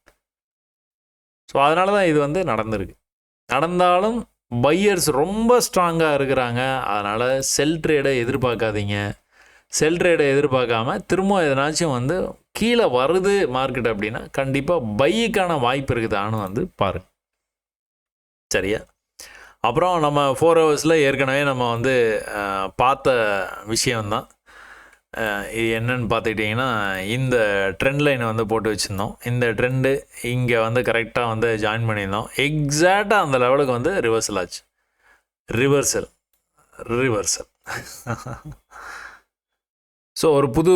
ஸோ அதனால தான் இது வந்து நடந்திருக்கு. நடந்தாலும் பையர்ஸ் ரொம்ப ஸ்ட்ராங்காக இருக்கிறாங்க. அதனால் செல் ட்ரேடை எதிர்பார்க்காதீங்க. செல் ட்ரேடை எதிர்பார்க்காம திரும்ப எதனாச்சும் வந்து கீழே வருது மார்க்கெட் அப்படின்னா கண்டிப்பாக பைக்கான வாய்ப்பு இருக்குதான்னு வந்து பாருங்கள். சரியா? அப்புறம் நம்ம 4 ஹவர்ஸில் ஏற்கனவே நம்ம வந்து பார்த்த விஷயம்தான். இது என்னன்னு பார்த்துக்கிட்டிங்கன்னா, இந்த ட்ரெண்ட் லைனை வந்து போட்டு வச்சுருந்தோம். இந்த ட்ரெண்டு இங்கே வந்து கரெக்டாக வந்து ஜாயின் பண்ணியிருந்தோம். எக்ஸாக்டாக அந்த லெவலுக்கு வந்து ரிவர்சல் ஆச்சு. ரிவர்சல் ஸோ ஒரு புது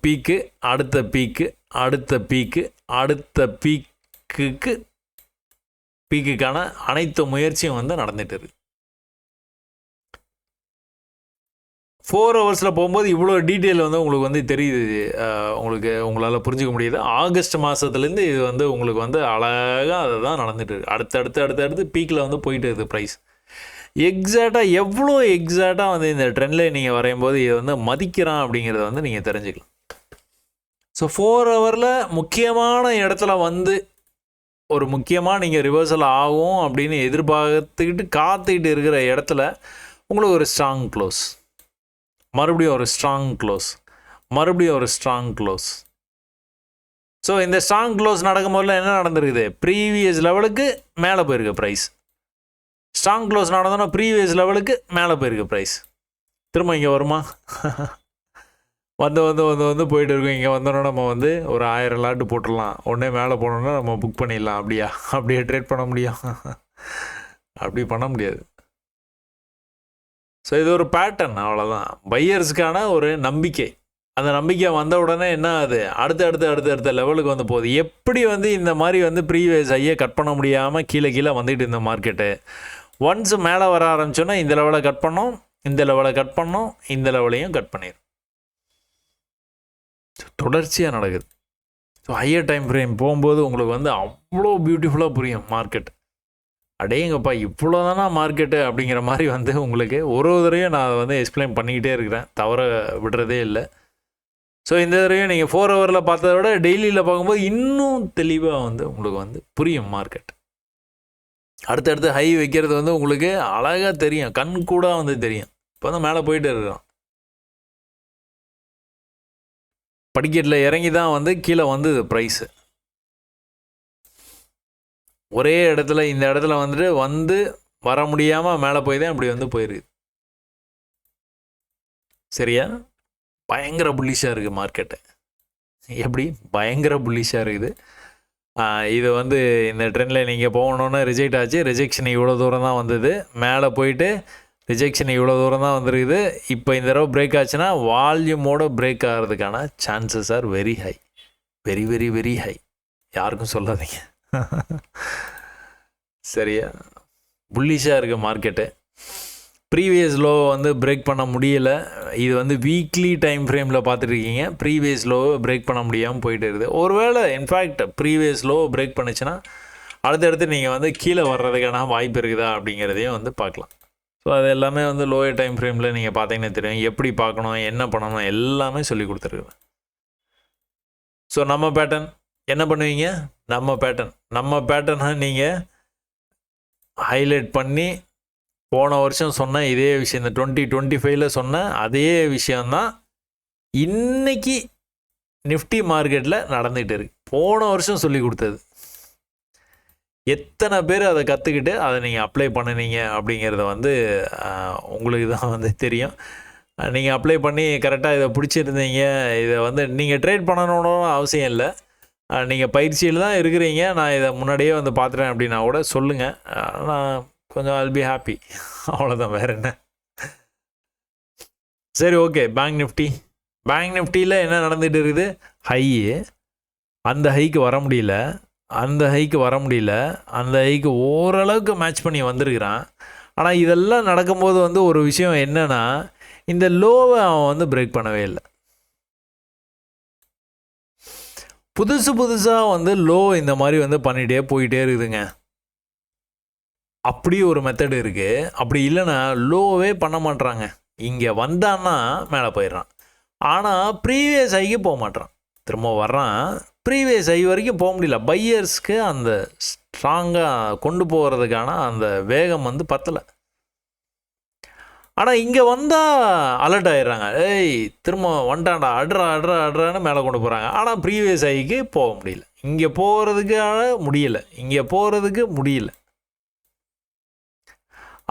பீக்கு, அடுத்த பீக்குக்கான அனைத்து முயற்சியும் வந்து நடந்துட்டு இருக்கு. 4 ஹவர்ஸில் போகும்போது இவ்வளோ டீட்டெயில் வந்து உங்களுக்கு வந்து தெரியுது. உங்களால் புரிஞ்சிக்க முடியுது. ஆகஸ்ட் மாதத்துலேருந்து இது வந்து உங்களுக்கு வந்து அழகாக அதை தான் நடந்துட்டு இருக்கு. அடுத்தடுத்து பீக்கில் வந்து போயிட்டு இருக்குது ப்ரைஸ். எக்ஸாக்டாக வந்து இந்த ட்ரெண்டில் நீங்கள் வரையும்போது இதை வந்து மதிக்கிறான் அப்படிங்கிறத வந்து நீங்கள் தெரிஞ்சுக்கலாம். ஸோ 4 ஹவரில் முக்கியமான இடத்துல வந்து ஒரு முக்கியமாக நீங்கள் ரிவர்சல் ஆகும் அப்படின்னு எதிர்பார்த்துக்கிட்டு காத்துக்கிட்டு இருக்கிற இடத்துல உங்களுக்கு ஒரு ஸ்ட்ராங் க்ளோஸ், மறுபடியும் ஒரு ஸ்ட்ராங் க்ளோஸ். ஸோ இந்த ஸ்ட்ராங் க்ளோஸ் நடக்கும்போதில் என்ன நடந்திருக்குது, ப்ரீவியஸ் லெவலுக்கு மேலே போயிருக்கு ப்ரைஸ். ஸ்ட்ராங் க்ளோஸ் நடந்தோன்னா ப்ரீவியஸ் லெவலுக்கு மேலே போயிருக்கு ப்ரைஸ். திரும்ப இங்கே வருமா, வந்து போயிட்டு இருக்கோம். இங்கே வந்தோன்னா நம்ம வந்து ஒரு 1000 லாட்டு போட்டுடலாம், உடனே மேலே போனோன்னா நம்ம புக் பண்ணிடலாம். அப்படியே ட்ரேட் பண்ண முடியும்? அப்படி பண்ண முடியாது. ஸோ இது ஒரு பேட்டர்ன், அவ்வளோதான். பையர்ஸுக்கான ஒரு நம்பிக்கை. அந்த நம்பிக்கை வந்த உடனே என்ன ஆகுது, அடுத்த லெவலுக்கு வந்து போகுது. எப்படி வந்து இந்த மாதிரி வந்து ப்ரீவியஸ் ஐயே கட் பண்ண முடியாமல் கீழே வந்துட்டு இருந்த மார்க்கெட்டு ஒன்ஸ் மேலே வர ஆரம்பிச்சோன்னா இந்த லெவலை கட் பண்ணோம், இந்த லெவலை கட் பண்ணோம், இந்த லெவலையும் கட் பண்ணிடும். தொடர்ச்சியாக நடக்குது. ஸோ ஹையர் டைம் ஃப்ரேம் போகும்போது உங்களுக்கு வந்து அவ்வளோ பியூட்டிஃபுல்லாக புரியும் மார்க்கெட். அடேங்கப்பா இவ்வளோ தானா மார்க்கெட்டு அப்படிங்கிற மாதிரி வந்து உங்களுக்கு ஒரு தடவையும் நான் வந்து எக்ஸ்பிளைன் பண்ணிக்கிட்டே இருக்கிறேன், தவற விடுறதே இல்லை. ஸோ இந்த தடவையும் நீங்கள் 4 ஹவரில் பார்த்ததை விட டெய்லியில் பார்க்கும்போது இன்னும் தெளிவாக வந்து உங்களுக்கு வந்து புரியும் மார்க்கெட். அடுத்தடுத்து ஹை வைக்கிறது வந்து உங்களுக்கு அழகாக தெரியும், கண் கூட வந்து தெரியும். இப்போ வந்து மேலே போயிட்டு இருக்கிறோம், படிக்கட்டில் இறங்கி தான் வந்து கீழே வந்தது ப்ரைஸு. ஒரே இடத்துல இந்த இடத்துல வந்துட்டு வந்து வர முடியாமல் மேலே போய் தான் இப்படி வந்து போயிருக்கு. சரியா? பயங்கர புல்லிஷாக இருக்குது மார்க்கெட்டு. எப்படி பயங்கர புல்லிஷாக இருக்குது. இது வந்து இந்த ட்ரெண்டில் நீங்கள் போகணுன்னு ரிஜெக்ட் ஆச்சு, ரிஜெக்ஷன் இவ்வளோ தூரம் தான் வந்தது, மேலே போயிட்டு ரிஜெக்ஷன் இவ்வளோ தூரம் தான் வந்துருக்குது. இப்போ இந்த தடவை பிரேக் ஆச்சுன்னா வால்யூமோட பிரேக் ஆகிறதுக்கான chances are very high, very very very high. யாருக்கும் சொல்லாதீங்க. சரியா? புல்லிஷாக இருக்குது மார்க்கெட்டு. ப்ரீவியஸ் லோ வந்து பிரேக் பண்ண முடியலை. இது வந்து வீக்லி டைம் ஃப்ரேமில் பார்த்துட்ருக்கீங்க, ப்ரீவியஸ் லோவை பிரேக் பண்ண முடியாமல் போயிட்டு இருக்குது. ஒருவேளை இன்ஃபேக்ட் ப்ரீவியஸ் லோ பிரேக் பண்ணிச்சுன்னா அடுத்தடுத்து நீங்கள் வந்து கீழே வர்றதுக்கான வாய்ப்பு இருக்குதா அப்படிங்கிறதையும் வந்து பார்க்கலாம். ஸோ அது எல்லாமே வந்து லோயர் டைம் ஃப்ரேமில் நீங்கள் பார்த்தீங்கன்னா தெரியும், எப்படி பார்க்கணும், என்ன பண்ணணும், எல்லாமே சொல்லி கொடுத்துருக்குறேன். ஸோ நம்ம பேட்டர்ன் என்ன பண்ணுவீங்க? நம்ம பேட்டர்னை நீங்கள் ஹைலைட் பண்ணி போன வருஷம் சொன்ன இதே விஷயம், இந்த 2025 சொன்ன அதே விஷயந்தான் இன்னைக்கு நிஃப்டி மார்க்கெட்டில் நடந்துகிட்டு இருக்கு. போன வருஷம் சொல்லி கொடுத்தது. எத்தனை பேர் அதை கற்றுக்கிட்டு அதை நீங்கள் அப்ளை பண்ணினீங்க அப்படிங்கிறத வந்து உங்களுக்கு தான் வந்து தெரியும். நீங்கள் அப்ளை பண்ணி கரெக்டாக இதை பிடிச்சிருந்தீங்க, இதை வந்து நீங்கள் ட்ரேட் பண்ணணுன்னு அவசியம் இல்லை, நீங்கள் பயிற்சியில் தான் இருக்கிறீங்க, நான் இதை முன்னாடியே வந்து பார்த்துட்டேன் அப்படின்னா கூட சொல்லுங்கள், நான் கொஞ்சம் I'll be happy. அவ்வளோதான், வேறு என்ன. சரி, ஓகே. பேங்க் நிஃப்டியில் என்ன நடந்துகிட்டு இருக்குது? அந்த ஹைக்கு வர முடியல, அந்த ஹைக்கு ஓரளவுக்கு மேட்ச் பண்ணி வந்திருக்கிறான். ஆனால் இதெல்லாம் நடக்கும்போது வந்து ஒரு விஷயம் என்னென்னா, இந்த லோவை அவன் வந்து பிரேக் பண்ணவே இல்லை. புதுசாக வந்து லோ இந்த மாதிரி வந்து பண்ணிகிட்டே போயிட்டே இருக்குதுங்க. அப்படி ஒரு மெத்தடு இருக்குது. அப்படி இல்லைன்னா லோவே பண்ண மாட்றாங்க. இங்கே வந்தான்னா மேலே போயிடுறான், ஆனால் ப்ரீவியஸ் ஹைக்கு போக மாட்றான். திரும்ப வர்றான், ப்ரீவியஸ் ஹை வரைக்கும் போக முடியல. பையர்ஸ்க்கு அந்த ஸ்ட்ராங்காக கொண்டு போகிறதுக்கான அந்த வேகம் வந்து பத்தலை. ஆனால் இங்கே வந்தால் அலர்ட் ஆகிடுறாங்க, ஏய் திரும்ப வந்துட்டான்டா, அட்ரான்னு மேலே கொண்டு போகிறாங்க. ஆனால் ப்ரீவியஸ் ஹைக்கு போக முடியல, இங்கே போகிறதுக்கு முடியல.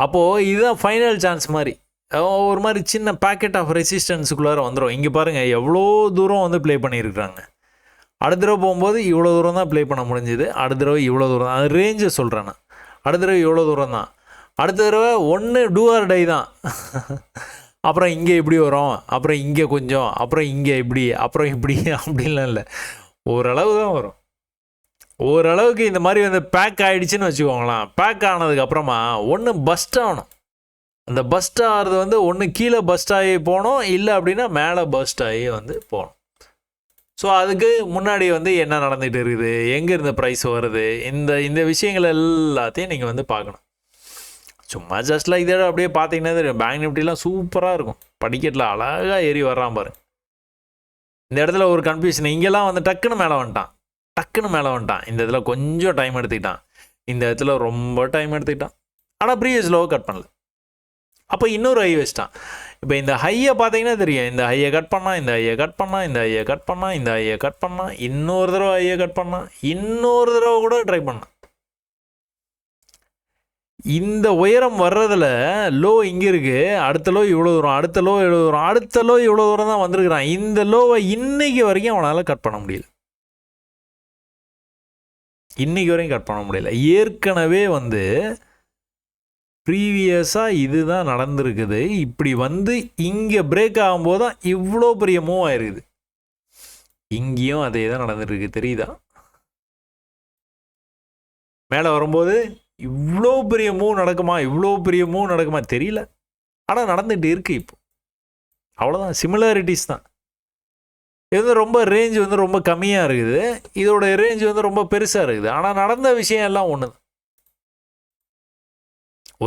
அப்போது இதுதான் ஃபைனல் சான்ஸ் மாதிரி, ஒரு மாதிரி சின்ன பேக்கெட் ஆஃப் ரெசிஸ்டன்ஸுக்குள்ளார வந்துடும். இங்கே பாருங்கள் எவ்வளோ தூரம் வந்து ப்ளே பண்ணியிருக்கிறாங்க. அடுத்த தடவை போகும்போது இவ்வளோ தூரம் தான் ப்ளே பண்ண முடிஞ்சுது, அடுத்த தடவை இவ்வளோ தூரம் தான். அது ரேஞ்சை சொல்கிறேன் நான். அடுத்த தடவை இவ்வளோ தூரம் தான், அடுத்த தடவை ஒன்று டூ ஆர் டை தான். அப்புறம் இங்கே இப்படி வரும், அப்புறம் இங்கே கொஞ்சம், அப்புறம் இங்கே இப்படி, அப்புறம் இப்படி அப்படின்லாம் இல்லை, ஓரளவு தான் வரும். ஓரளவுக்கு இந்த மாதிரி வந்து பேக் ஆகிடுச்சின்னு வச்சுக்கோங்களேன். பேக் ஆனதுக்கப்புறமா ஒன்று பஸ்ட் ஆகணும். அந்த பஸ்ட் ஆகிறது வந்து ஒன்று கீழே பஸ்ட் ஆகி போகணும், இல்லை அப்படின்னா மேலே பஸ்ட் ஆகி வந்து போகணும். ஸோ அதுக்கு முன்னாடி வந்து என்ன நடந்துகிட்டு இருக்குது, எங்கே இருந்த ப்ரைஸ் வருது, இந்த விஷயங்கள் எல்லாத்தையும் நீங்கள் வந்து பார்க்கணும். சும்மா ஜஸ்ட் லைக் தட் அப்படியே பார்த்தீங்கன்னா தெரியும். பேங்க் நிஃப்டிலாம் சூப்பராக இருக்கும், படிக்கட்டில் அழகாக ஏறி வர்றான் பாரு. இந்த இடத்துல ஒரு கன்ஃபியூஷன், இங்கெல்லாம் வந்து டக்குன்னு மேலே வந்துட்டான். இந்த இடத்துல கொஞ்சம் டைம் எடுத்துக்கிட்டான், இந்த இடத்துல ரொம்ப டைம் எடுத்துக்கிட்டான். ஆனால் ப்ரீவியஸ் லோவை கட் பண்ணல. அப்போ இன்னொரு ஹை வச்சிட்டான். இப்போ இந்த ஹையை பார்த்தீங்கன்னா தெரியும், இந்த ஹையை கட் பண்ணால், இன்னொரு தடவை ஹையை கட் பண்ணால், இன்னொரு தடவை கூட ட்ரை பண்ணான். இந்த உயரம் வர்றதில் லோ இங்கே இருக்குது, அடுத்த லோ இவ்வளோ தூரம், அடுத்த லோ இவ்வளோ தூரம் தான் வந்திருக்கிறான். இந்த லோவை இன்னைக்கு வரைக்கும் அவனால் கட் பண்ண முடியல. ஏற்கனவே வந்து ப்ரீவியஸாக இதுதான் நடந்திருக்குது. இப்படி வந்து இங்கே பிரேக் ஆகும்போது தான் இவ்வளோ பெரிய மூவ் ஆயிருக்குது. இங்கேயும் அதே தான் நடந்துருக்கு, தெரியுதா? மேலே வரும்போது இவ்வளோ பெரிய மூவ் நடக்குமா, தெரியல. ஆனால் நடந்துகிட்டு இருக்குது இப்போ. அவ்வளோதான், சிமிலாரிட்டிஸ் தான். இது வந்து ரொம்ப ரேஞ்ச் வந்து ரொம்ப கம்மியாக இருக்குது, இதோட ரேஞ்ச் வந்து ரொம்ப பெருசாக இருக்குது. ஆனால் நடந்த விஷயம் எல்லாம் ஒன்று தான்,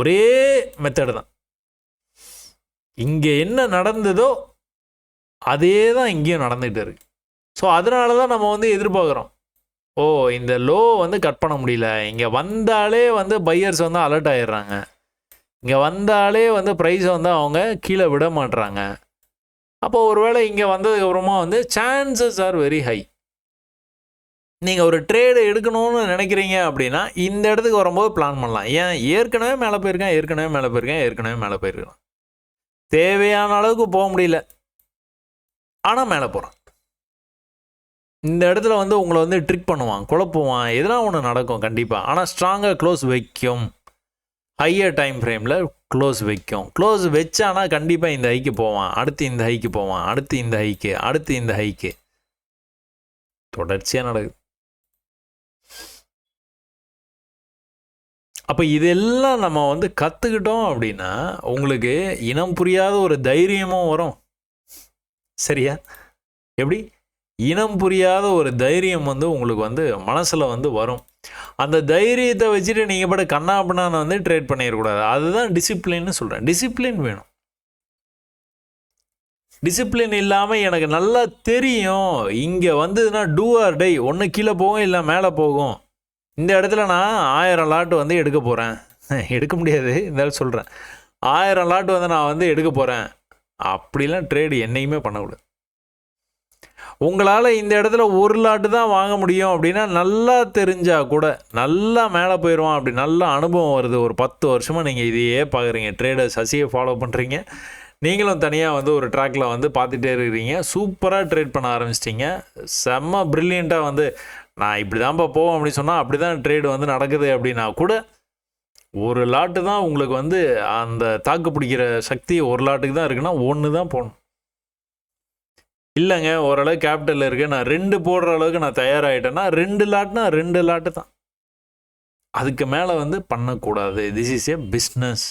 ஒரே மெத்தடு தான். இங்கே என்ன நடந்ததோ அதே தான் இங்கேயும் நடந்துகிட்டு இருக்கு. ஸோ அதனால தான் நம்ம வந்து எதிர்பார்க்குறோம், ஓ இந்த லோ வந்து கட் பண்ண முடியல, இங்கே வந்தாலே வந்து பையர்ஸ் வந்து அலர்ட் ஆகிடுறாங்க, இங்கே வந்தாலே வந்து ப்ரைஸை வந்து அவங்க கீழே விட மாட்டுறாங்க. அப்போ ஒருவேளை இங்கே வந்ததுக்கப்புறமா வந்து சான்சஸ் ஆர் வெரி ஹை. நீங்கள் ஒரு ட்ரேடு எடுக்கணும்னு நினைக்கிறீங்க அப்படின்னா இந்த இடத்துக்கு வரும்போது பிளான் பண்ணலாம். ஏன், ஏற்கனவே மேலே போயிருக்கேன், ஏற்கனவே மேலே போயிருக்கலாம், தேவையான அளவுக்கு போக முடியல, ஆனால் மேலே போகிறான். இந்த இடத்துல வந்து உங்களை வந்து ட்ரிக் பண்ணுவான், குழப்புவான், எதனா ஒன்று நடக்கும் கண்டிப்பாக. ஆனால் ஸ்ட்ராங்காக க்ளோஸ் வைக்கும், ஹையர் டைம் ஃப்ரேமில் க்ளோஸ் வைக்கும். க்ளோஸ் வச்சானா கண்டிப்பாக இந்த ஹைக்கு போவான், அடுத்து இந்த ஹைக்கு போவான், அடுத்து இந்த ஹைக்கு, அடுத்து இந்த ஹைக்கு, தொடர்ச்சியாக நடக்குது. அப்போ இதெல்லாம் நம்ம வந்து கற்றுக்கிட்டோம் அப்படின்னா உங்களுக்கு இனம் புரியாத ஒரு தைரியமும் வரும். சரியா? எப்படி? இனம் புரியாத ஒரு தைரியம் வந்து உங்களுக்கு வந்து மனசில் வந்து வரும். அந்த தைரியத்தை வச்சுட்டு நீங்கள் பாட்டு கண்ணாப்பின்னான்னு வந்து ட்ரேட் பண்ணிடக்கூடாது. அதுதான் டிசிப்ளின்னு சொல்கிறேன். டிசிப்ளின் வேணும். டிசிப்ளின் இல்லாமல் எனக்கு நல்லா தெரியும் இங்கே வந்ததுன்னா டூ ஆர் டை, ஒன்று கீழே போகும் இல்லை மேலே போகும், இந்த இடத்துல நான் 1000 லாட் வந்து எடுக்க போகிறேன், எடுக்க முடியாது இருந்தாலும் சொல்கிறேன், 1000 லாட் வந்து நான் வந்து எடுக்க போகிறேன், அப்படிலாம் ட்ரேடு என்னைக்குமே பண்ணக்கூடாது. உங்களால் இந்த இடத்துல 1 லாட்டு தான் வாங்க முடியும் அப்படின்னா நல்லா தெரிஞ்சால் கூட நல்லா மேலே போயிடுவான். அப்படி நல்ல அனுபவம் வருது, ஒரு 10 வருஷமாக நீங்கள் இதையே பார்க்குறீங்க, ட்ரேடர் சசியை ஃபாலோ பண்ணுறீங்க, நீங்களும் தனியாக வந்து ஒரு ட்ராக்கில் வந்து பார்த்துட்டே இருக்கிறீங்க, சூப்பராக ட்ரேட் பண்ண ஆரம்பிச்சிட்டிங்க, செம்ம ப்ரில்லியண்ட்டாக வந்து நான் இப்படி தான்ப்பா போவோம் அப்படின்னு சொன்னால் அப்படி தான் ட்ரேடு வந்து நடக்குது அப்படின்னா கூட 1 லாட்டு தான் உங்களுக்கு வந்து அந்த தாக்கு பிடிக்கிற சக்தி 1 லாட்டுக்கு தான் இருக்குன்னா 1 தான் போடணும். இல்லைங்க ஓரளவு கேபிட்டல் இருக்குது, நான் 2 போடுற அளவுக்கு நான் தயாராகிட்டேன்னா 2 லாட்னா 2 லாட்டு தான், அதுக்கு மேலே வந்து பண்ணக்கூடாது. This is a business.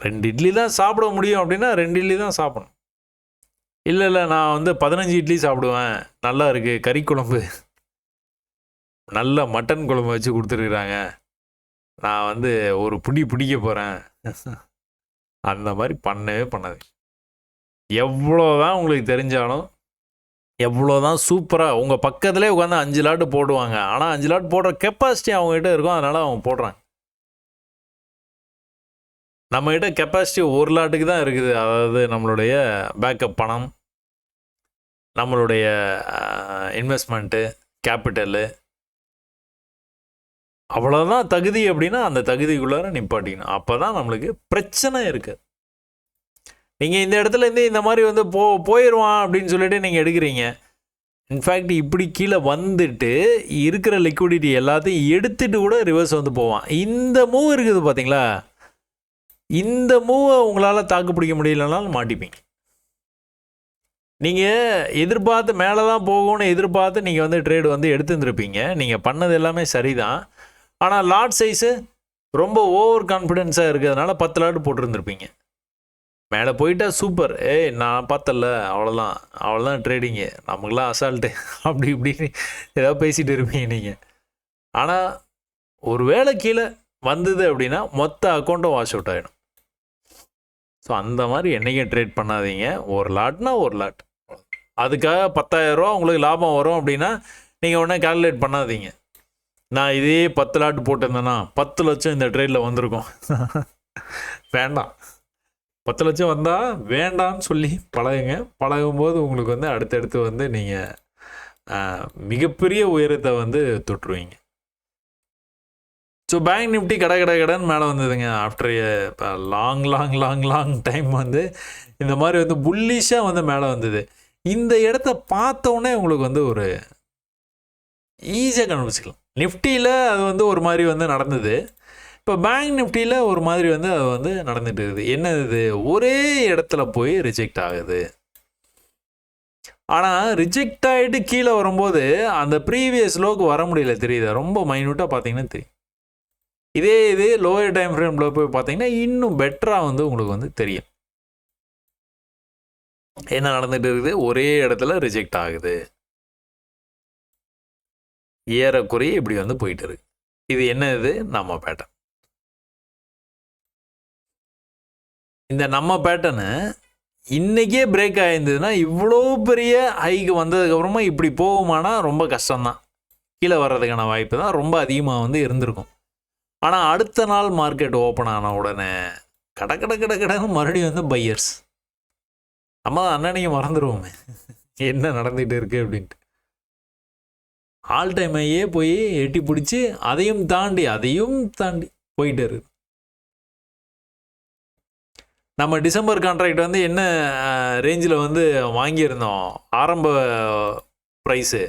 2 idli தான் சாப்பிட முடியும் அப்படின்னா 2 இட்லி தான் சாப்பிடணும். இல்லை நான் வந்து 15 இட்லி சாப்பிடுவேன், நல்லா இருக்குது, கறி குழம்பு நல்ல மட்டன் குழம்பு வச்சு கொடுத்துருக்குறாங்க, நான் வந்து ஒரு பிடிக்க போகிறேன், அந்த மாதிரி பண்ணவே பண்ணாது. எவ்வளோதான் உங்களுக்கு தெரிஞ்சாலும், எவ்வளோதான் சூப்பராக உங்கள் பக்கத்துலேயே உட்காந்து 5 லாட்டு போடுவாங்க, ஆனால் 5 லாட் போடுற கெப்பாசிட்டி அவங்ககிட்ட இருக்கும், அதனால் அவங்க போடுறாங்க. நம்மகிட்ட கெப்பாசிட்டி 1 லாட்டுக்கு தான் இருக்குது. அதாவது நம்மளுடைய பேக்கப் பணம், நம்மளுடைய இன்வெஸ்ட்மெண்ட்டு, கேபிட்டலு, அவ்வளோதான் தகுதி அப்படின்னா அந்த தகுதிக்குள்ளார நிப்பாட்டிக்கணும். அப்போ தான் நம்மளுக்கு பிரச்சனை இருக்குது. நீங்கள் இந்த இடத்துலேருந்து இந்த மாதிரி வந்து போயிடுவான் அப்படின்னு சொல்லிட்டு நீங்கள் எடுக்கிறீங்க. இன்ஃபேக்ட் இப்படி கீழே வந்துட்டு இருக்கிற லிக்விடிட்டி எல்லாத்தையும் எடுத்துகிட்டு கூட ரிவர்ஸ் வந்து போவான். இந்த மூவ் இருக்குது பார்த்தீங்களா, இந்த மூவை உங்களால் தாக்கு பிடிக்க முடியலனாலும் மாட்டிப்பீங்க. நீங்கள் எதிர்பார்த்து மேலே தான் போகும்னு எதிர்பார்த்து நீங்கள் வந்து ட்ரேடு வந்து எடுத்துருந்துருப்பீங்க, நீங்கள் பண்ணது எல்லாமே சரிதான், ஆனால் லாட் சைஸு ரொம்ப ஓவர் கான்ஃபிடென்ஸாக இருக்கிறதுனால 10 லாட் போட்டுருந்துருப்பீங்க. மேலே போயிட்டா சூப்பர், நான் பார்த்தல அவ்வளோதான் ட்ரேடிங்கு, நமக்குலாம் அசால்ட்டு அப்படி இப்படின்னு ஏதாவது பேசிகிட்டு இருப்பீங்க நீங்கள். ஆனால் ஒரு வேளை கீழே வந்தது அப்படின்னா மொத்த அக்கௌண்ட்டும் வாஷ் அவுட் ஆகிடும். ஸோ அந்த மாதிரி என்றைக்கும் ட்ரேட் பண்ணாதீங்க. 1 லாட்னா 1 லாட், அதுக்காக 10,000 ரூபா உங்களுக்கு லாபம் வரும் அப்படின்னா நீங்கள் உடனே கால்குலேட் பண்ணாதீங்க, நான் இதே 10 லாட் போட்டிருந்தேன்னா 10 லட்சம் இந்த ட்ரேடில் வந்திருக்கும். வேண்டாம், 10 லட்சம் வந்தால் வேண்டாம்னு சொல்லி பழகுங்க. பழகும்போது உங்களுக்கு வந்து அடுத்தடுத்து வந்து நீங்கள் மிகப்பெரிய உயரத்தை வந்து தொற்றுவீங்க. ஸோ பேங்க் நிஃப்டி கடன் மேலே வந்ததுங்க. ஆஃப்டர் லாங் டைம் வந்து இந்த மாதிரி வந்து புல்லிஷாக வந்து மேலே வந்தது. இந்த இடத்த பார்த்தோன்னே உங்களுக்கு வந்து ஒரு ஈஸியாக கண்டுபிடிச்சிக்கலாம். நிஃப்டியில் அது வந்து ஒரு மாதிரி வந்து நடந்தது, இப்போ பேங்க் நிஃப்டியில் ஒரு மாதிரி வந்து அது வந்து நடந்துட்டு இருக்குது. என்ன இது, ஒரே இடத்துல போய் ரிஜெக்ட் ஆகுது. ஆனால் ரிஜெக்ட் ஆகிட்டு கீழே வரும்போது அந்த ப்ரீவியஸ் லோக்கு வர முடியல, தெரியுதா? ரொம்ப மைன்யூட்டாக பார்த்தீங்கன்னா தெரியும். இதே இது லோயர் டைம் ஃப்ரேமில் போய் பார்த்தீங்கன்னா இன்னும் பெட்டராக வந்து உங்களுக்கு வந்து தெரியும் என்ன நடந்துட்டு இருக்குது. ஒரே இடத்துல ரிஜெக்ட் ஆகுது, ஏறக்குறைய இப்படி வந்து போயிட்டு இருக்கு. இது என்ன, இது நம்ம பேட்டர்ன். இந்த நம்ம பேட்டர்னு இன்றைக்கே பிரேக் ஆகிருந்ததுன்னா இவ்வளோ பெரிய ஹைக்கு வந்ததுக்கப்புறமா இப்படி போகுமானா ரொம்ப கஷ்டம்தான். கீழே வர்றதுக்கான வாய்ப்பு தான் ரொம்ப அதிகமாக வந்து இருந்திருக்கும். ஆனால் அடுத்த நாள் மார்க்கெட் ஓப்பன் ஆன உடனே கடன்னு மறுபடியும் வந்து பையர்ஸ். நம்ம தான் அண்ணனையும் மறந்துடுவோமே என்ன நடந்துகிட்டு இருக்கு அப்படின்ட்டு. ஆல் டைம் ஐயே போய் எட்டி பிடிச்சி அதையும் தாண்டி போயிட்டு இருக்கு. நம்ம டிசம்பர் கான்ட்ராக்ட் வந்து என்ன ரேஞ்சில் வந்து வாங்கியிருந்தோம், ஆரம்ப ப்ரைஸு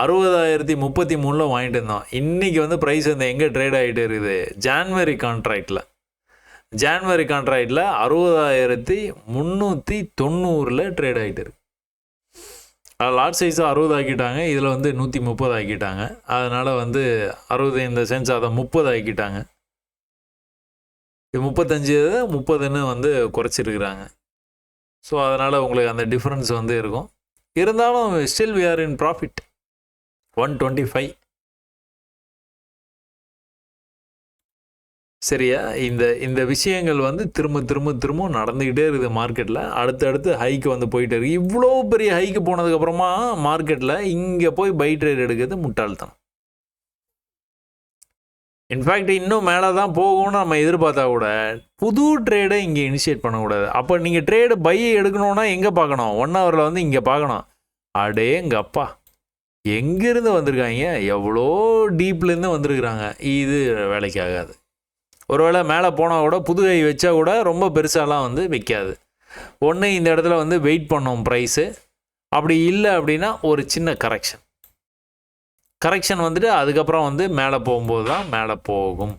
60,033 வாங்கிட்டு இருந்தோம். இன்றைக்கி வந்து ப்ரைஸ் வந்து எங்கே ட்ரேட் ஆகிட்டு இருக்குது, ஜான்வரி கான்ட்ராக்டில் 60,390 ட்ரேட் ஆகிட்டு இருக்கு. லாட் சைஸை 60 ஆக்கிட்டாங்க, இதில் வந்து 130 ஆக்கிட்டாங்க. அதனால் வந்து 60 இந்த சென்ஸ் அதை 30 ஆக்கிட்டாங்க. இது 35 வந்து குறைச்சிருக்கிறாங்க. ஸோ அதனால் உங்களுக்கு அந்த டிஃப்ரென்ஸ் வந்து இருக்கும். இருந்தாலும் still we are in profit 125. சரியா? இந்த விஷயங்கள் வந்து திரும்ப நடந்துக்கிட்டே இருக்குது மார்க்கெட்டில். அடுத்தடுத்து ஹைக்கு வந்து போயிட்டே இருக்குது. இவ்வளோ பெரிய ஹைக்கு போனதுக்கப்புறமா மார்க்கெட்டில் இங்கே போய் பை ட்ரேட் எடுக்கிறது முட்டாள்தனம். இன்ஃபேக்ட் இன்னும் மேலே தான் போகும்னு நம்ம எதிர்பார்த்தா கூட புது ட்ரேடை இங்கே இனிஷியேட் பண்ணக்கூடாது. அப்போ நீங்கள் ட்ரேடு பை எடுக்கணுன்னா எங்கே பார்க்கணும், 1 ஹவரில் வந்து இங்கே பார்க்கணும். அடே எங்கள் அப்பா எங்கேருந்து வந்திருக்காங்க, எவ்வளோ டீப்லேருந்து வந்திருக்கிறாங்க. இது வேலைக்கு ஆகாது. ஒருவேளை மேலே போனால் கூட புது கை வச்சா கூட ரொம்ப பெருசாலாம் வந்து வைக்காது. ஒன்று இந்த இடத்துல வந்து வெயிட் பண்ணோம் ப்ரைஸு. அப்படி இல்லை அப்படின்னா ஒரு சின்ன கரெக்ஷன் வந்துட்டு அதுக்கப்புறம் வந்து மேலே போகும்போது தான் மேலே போகும்.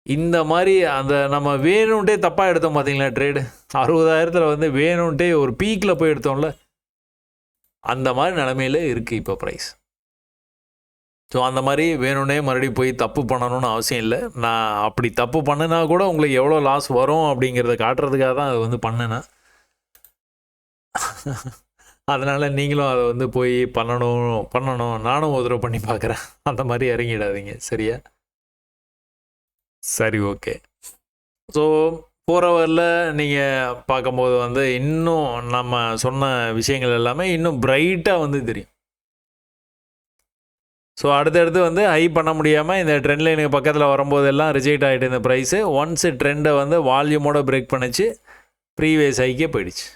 இந்த மாதிரி அந்த நம்ம வேணும்ட்டே தப்பாக எடுத்தோம் பார்த்தீங்களா ட்ரேடு, 60,000 வந்து வேணும்ட்டே ஒரு பீக்கில் போய் எடுத்தோம்ல, அந்த மாதிரி நிலமையில் இருக்குது இப்போ ப்ரைஸ். ஸோ அந்த மாதிரி வேணும்னே மறுபடியும் போய் தப்பு பண்ணணும்னு அவசியம் இல்லை. நான் அப்படி தப்பு பண்ணினா கூட உங்களுக்கு எவ்வளோ லாஸ் வரும் அப்படிங்கிறத காட்டுறதுக்காக தான் அது வந்து பண்ணினேன். அதனால் நீங்களும் அதை வந்து போய் பண்ணணும் நானும் ஒரு தடவை பண்ணி பார்க்குறேன். அந்த மாதிரி இறங்கிடாதீங்க. சரியா? சரி, ஓகே. ஸோ 4 ஹவரில் நீங்கள் பார்க்கும்போது வந்து இன்னும் நம்ம சொன்ன விஷயங்கள் எல்லாமே இன்னும் பிரைட்டாக வந்து தெரியும். ஸோ அடுத்தடுத்து வந்து ஹை பண்ண முடியாமல் இந்த ட்ரெண்ட் லைனுக்கு பக்கத்தில் வரும்போதெல்லாம் ரிஜெக்ட் ஆகிட்டு இந்த ப்ரைஸு ஒன்ஸு ட்ரெண்டை வந்து வால்யூமோட பிரேக் பண்ணிச்சு, ப்ரீவியஸ் ஹைக்கே போயிடுச்சு.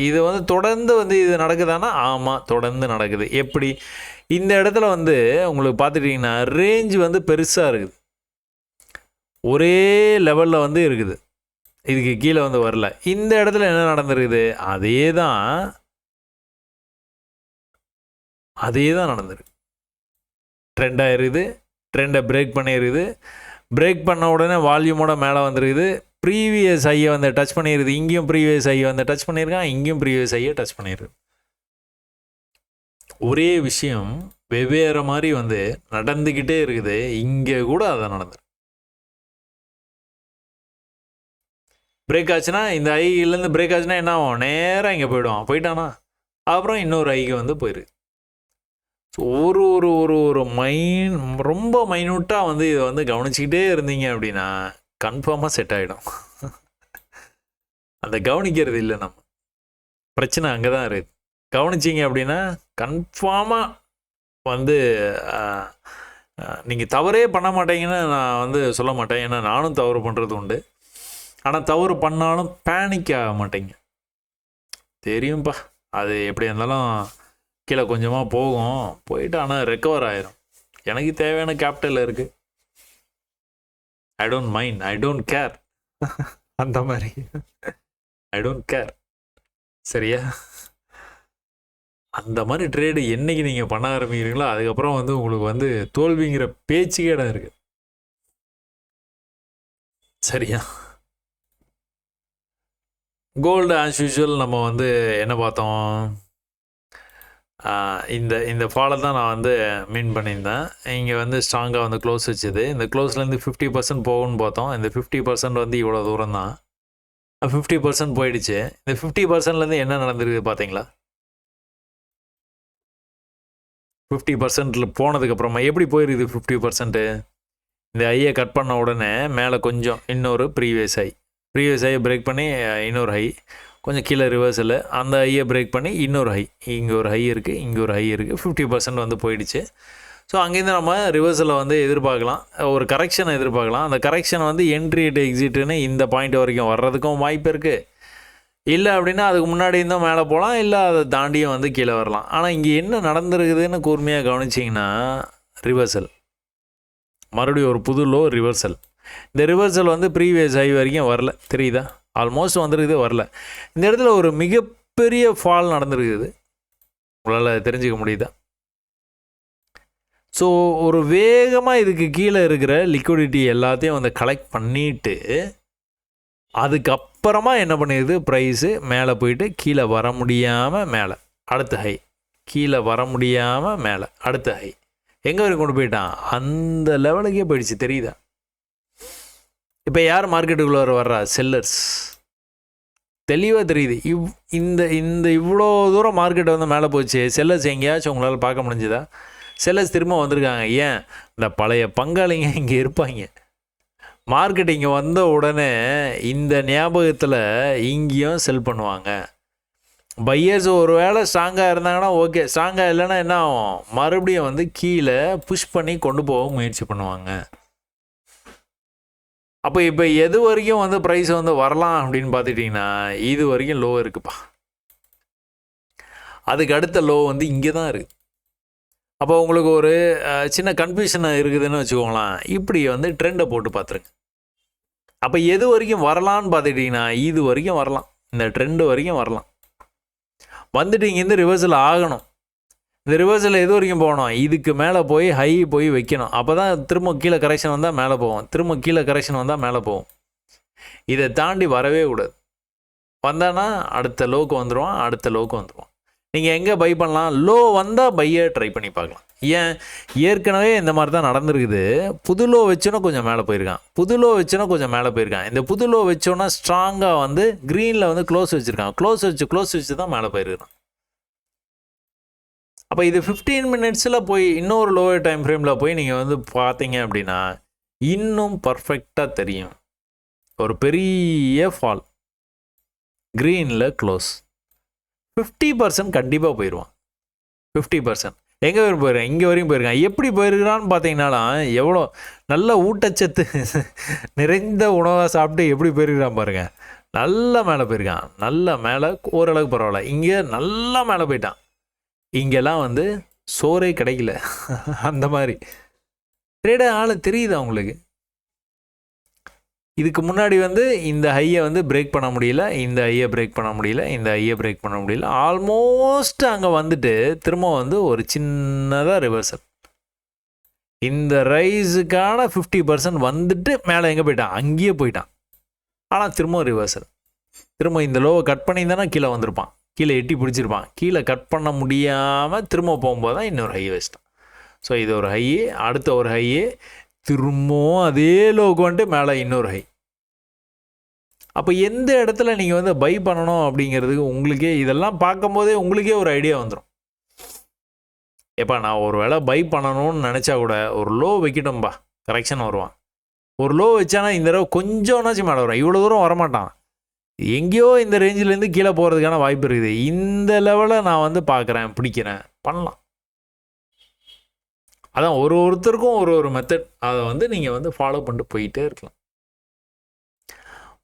இது வந்து தொடர்ந்து வந்து இது நடக்குதானா? ஆமாம், தொடர்ந்து நடக்குது. எப்படி? இந்த இடத்துல வந்து உங்களுக்கு பார்த்துட்டிங்கன்னா ரேஞ்ச் வந்து பெருசாக இருக்குது, ஒரே லெவலில் வந்து இருக்குது, இதுக்கு கீழே வந்து வரல. இந்த இடத்துல என்ன நடந்துருக்குது? அதே தான் நடந்துருக்கு. ட்ரெண்டாக இருக்குது, ட்ரெண்டை பிரேக் பண்ணிடுது, பிரேக் பண்ண உடனே வால்யூமோட மேலே வந்துருக்குது, ப்ரீவியஸ் ஹையை வந்து டச் பண்ணிடுது, இங்கேயும் ப்ரீவியஸ் ஹையை வந்து டச் பண்ணியிருக்கான், இங்கேயும் ப்ரீவியஸ் ஹையை டச் பண்ணிடுது. ஒரே விஷயம் வெவ்வேறு மாதிரி வந்து நடந்துக்கிட்டே இருக்குது. இங்கே கூட அதை நடந்துரு. பிரேக் ஆச்சுன்னா இந்த ஐலேருந்து பிரேக் ஆச்சுன்னா என்ன ஆகும்? நேராக இங்கே போயிட்டானா அப்புறம் இன்னொரு ஐக்கு வந்து போயிருக்கு. ஸோ ஒரு ஒரு ஒரு ஒரு ரொம்ப மைனூட்டாக வந்து இதை வந்து கவனிச்சிக்கிட்டே இருந்தீங்க அப்படின்னா கன்ஃபார்மாக செட் ஆகிடும். அந்த கவனிக்கிறது இல்லை, நம்ம பிரச்சனை அங்கே தான் இருக்குது. கவனிச்சிங்க அப்படின்னா கன்ஃபார்மாக வந்து நீங்கள் தவறே பண்ண மாட்டீங்கன்னு நான் வந்து சொல்ல மாட்டேன். ஏன்னா நானும் தவறு பண்ணுறது உண்டு. ஆனால் தவறு பண்ணாலும் பேனிக் ஆக மாட்டேங்க. தெரியும்ப்பா, அது எப்படி இருந்தாலும் கீழே கொஞ்சமாக போயிட்டு ஆனால் ரெக்கவர் ஆயிரும். எனக்கு தேவையான கேபிட்டல் இருக்குது, I don't mind, I don't care. அந்த மாதிரி ஐ டோன்ட் கேர். சரியா? அந்த மாதிரி ட்ரேடு என்னைக்கு நீங்கள் பண்ண ஆரம்பிக்கிறீங்களோ அதுக்கப்புறம் வந்து உங்களுக்கு வந்து தோல்விங்கிற பேச்சுக்கே இடம் இருக்குது. சரியா? கோல்டு ஆஸ் யூஷுவல் நம்ம வந்து என்ன பார்த்தோம், இந்த இந்த ஃபாலை தான் நான் வந்து மீன் பண்ணியிருந்தேன். இங்கே வந்து ஸ்ட்ராங்காக வந்து க்ளோஸ் வச்சுது. இந்த க்ளோஸ்லேருந்து 50% போகும்னு பார்த்தோம். இந்த 50% வந்து இவ்வளோ தூரம் தான். 50% போயிடுச்சு. இந்த 50%லேருந்து என்ன நடந்திருக்குது பார்த்தீங்களா? 50%ல போனதுக்கப்புறமா எப்படி போயிருக்குது 50%? இந்த ஐயை கட் பண்ண உடனே மேலே கொஞ்சம் இன்னொரு ப்ரீவியஸ் ஐயை பிரேக் பண்ணி இன்னொரு ஹை, கொஞ்சம் கீழே ரிவர்ஸில் அந்த ஐயை பிரேக் பண்ணி இன்னொரு ஹை, இங்கே ஒரு ஹை இருக்குது, இங்கே ஒரு ஹை இருக்குது, 50% வந்து போயிடுச்சு. ஸோ அங்கேருந்து நம்ம ரிவர்ஸில் வந்து எதிர்பார்க்கலாம், ஒரு கரெக்ஷனை எதிர்பார்க்கலாம். அந்த கரெக்ஷன் வந்து என்ட்ரி டு எக்ஸிட்டுன்னு இந்த பாயிண்ட் வரைக்கும் வர்றதுக்கும் வாய்ப்பு இருக்குது. இல்லை அப்படின்னா அதுக்கு முன்னாடி இருந்தால் மேலே போகலாம், இல்லை அதை தாண்டியும் வந்து கீழே வரலாம். ஆனால் இங்கே என்ன நடந்திருக்குதுன்னு கூர்மையாக கவனிச்சிங்கன்னா ரிவர்சல், மறுபடியும் ஒரு புது லோ ரிவர்சல். இந்த ரிவர்சல் வந்து ப்ரீவியஸ் ஹை வரைக்கும் வரல, தெரியுதா? ஆல்மோஸ்ட் வந்துருக்குது, வரல. இந்த இடத்துல ஒரு மிகப்பெரிய ஃபால் நடந்திருக்குது, உங்களால் தெரிஞ்சுக்க முடியுதா? ஸோ ஒரு வேகமாக இதுக்கு கீழே இருக்கிற லிக்விடிட்டி எல்லாத்தையும் வந்து கலெக்ட் பண்ணிவிட்டு அதுக்கப்புறமா என்ன பண்ணிடுது, ப்ரைஸு மேலே போயிட்டு கீழே வர முடியாமல் மேலே அடுத்த ஹை, கீழே வர முடியாமல் மேலே அடுத்த ஹை, எங்கே வரைக்கும் கொண்டு போயிட்டான்? அந்த லெவலுக்கே போயிடுச்சு, தெரியுதா? இப்போ யார் மார்க்கெட்டுக்குள்ளே வர்றா? செல்லர்ஸ். தெளிவாக தெரியுது. இந்த இந்த இவ்வளோ தூரம் மார்க்கெட்டை வந்து மேலே போச்சு. செல்லர்ஸ் எங்கேயாச்சும் உங்களால் பார்க்க முடிஞ்சுதா? செல்லர்ஸ் திரும்ப வந்திருக்காங்க. ஏன்? இந்த பழைய பங்காளிங்க இங்கே இருப்பாங்க. மார்க்கெட் இங்கே வந்த உடனே இந்த ஞாபகத்தில் இங்கேயும் செல் பண்ணுவாங்க. பையர்ஸ் ஒரு வேளை ஸ்ட்ராங்காக இருந்தாங்கன்னா ஓகே, ஸ்ட்ராங்காக இல்லைன்னா என்ன ஆகும்? மறுபடியும் வந்து கீழே புஷ் பண்ணி கொண்டு போக முயற்சி பண்ணுவாங்க. அப்போ இப்போ எது வரைக்கும் வந்து ப்ரைஸ் வந்து வரலாம் அப்படின்னு பார்த்துட்டிங்கன்னா இது வரைக்கும் லோ இருக்குப்பா. அதுக்கு அடுத்த லோ வந்து இங்கே தான் இருக்குது. அப்போ உங்களுக்கு ஒரு சின்ன கன்ஃபியூஷன் இருக்குதுன்னு வச்சுக்கோங்களேன். இப்படி வந்து ட்ரெண்டை போட்டு பார்த்துருங்க. அப்போ எது வரைக்கும் வரலான்னு பார்த்துட்டிங்கன்னா இது வரைக்கும் வரலாம், இந்த ட்ரெண்டு வரைக்கும் வரலாம். வந்துட்டு இங்கேருந்து ரிவர்சல் ஆகணும். இந்த ரிவர்சல் எது வரைக்கும் போகணும்? இதுக்கு மேலே போய் ஹை போய் வைக்கணும். அப்போ தான் திரும்ப கீழே கரெக்ஷன் வந்தால் மேலே போவோம், திரும்ப கீழே கரெக்ஷன் வந்தால் மேலே போவோம். இதை தாண்டி வரவே கூடாது. வந்தானா அடுத்த லோக்கு வந்துடுவான், அடுத்த லோக்கு வந்துடுவான். நீங்கள் எங்கே பை பண்ணலாம்? லோ வந்தால் பையை ட்ரை பண்ணி பார்க்கலாம். ஏன்? ஏற்கனவே இந்த மாதிரி தான் நடந்திருக்குது. புது லோ வச்சோன்னா கொஞ்சம் மேலே போயிருக்கான், புது லோ வச்சோன்னா கொஞ்சம் மேலே போயிருக்கான். இந்த புது லோ வச்சோன்னா ஸ்ட்ராங்காக வந்து க்ரீனில் வந்து க்ளோஸ் வச்சுருக்கான், க்ளோஸ் வச்சு தான் மேலே போயிருக்கான். அப்போ இது 15 மினிட்ஸில் போய் இன்னொரு லோவர் டைம் ஃப்ரேமில் போய் நீங்கள் வந்து பார்த்தீங்க அப்படின்னா இன்னும் பர்ஃபெக்டாக தெரியும். ஒரு பெரிய ஃபால், க்ரீனில் க்ளோஸ், 50% கண்டிப்பாக போயிடுவான். 50% எங்கே வரையும் போயிருக்கான்? இங்கே வரையும் போயிருக்கான். எப்படி போயிருக்கிறான்னு பார்த்தீங்கன்னாலாம் எவ்வளோ நல்ல ஊட்டச்சத்து நிறைந்த உணவாக சாப்பிட்டு எப்படி போயிருக்கிறான் பாருங்கள். நல்லா மேலே போயிருக்கான், நல்லா மேலே, ஓரளவுக்கு பரவாயில்ல. இங்கே நல்லா மேலே போயிட்டான். இங்கெல்லாம் வந்து சோறே கிடைக்கல அந்த மாதிரி ட்ரேட ஆளை தெரியுது அவங்களுக்கு. இதுக்கு முன்னாடி வந்து இந்த ஹையை வந்து பிரேக் பண்ண முடியல, இந்த ஹையை பிரேக் பண்ண முடியல, இந்த ஹையை பிரேக் பண்ண முடியல. ஆல்மோஸ்ட் அங்கே வந்துட்டு திரும்ப வந்து ஒரு சின்னதாக ரிவர்சல். இந்த ரைஸுக்கான 50% வந்துட்டு மேலே எங்கே போயிட்டான்? அங்கேயே போயிட்டான். ஆனால் திரும்ப ரிவர்சல். திரும்ப இந்த லோவை கட் பண்ணி தானே கீழே வந்திருப்பான், கீழே எட்டி பிடிச்சிருப்பான். கீழே கட் பண்ண முடியாமல் திரும்ப போகும்போது தான் இன்னொரு ஹை வச்சிட்டான். ஸோ இது ஒரு ஹை, அடுத்த ஒரு ஹை, திரும்பவும் அதே லோக்கு வந்துட்டு மேலே இன்னொரு ஹை. அப்போ எந்த இடத்துல நீங்கள் வந்து பை பண்ணணும் அப்படிங்கிறதுக்கு உங்களுக்கே இதெல்லாம் பார்க்கும்போதே உங்களுக்கே ஒரு ஐடியா வந்துடும். எப்போ நான் ஒரு வேளை பை பண்ணணும்னு நினச்சா கூட ஒரு லோ வைக்கட்டும்பா, கரெக்ஷன் வருவான். ஒரு லோ வச்சானா இந்த தடவை கொஞ்சம்னாச்சும் மேலே வரும். இவ்வளோ தூரம் வரமாட்டான், எங்கேயோ இந்த ரேஞ்சிலேருந்து கீழே போகிறதுக்கான வாய்ப்பு இருக்குது. இந்த லெவலில் நான் வந்து பார்க்குறேன், பிடிக்கிறேன், பண்ணலாம். அதான் ஒருத்தருக்கும் ஒரு மெத்தட், அதை வந்து நீங்கள் வந்து ஃபாலோ பண்ணிட்டு போயிட்டே இருக்கலாம்.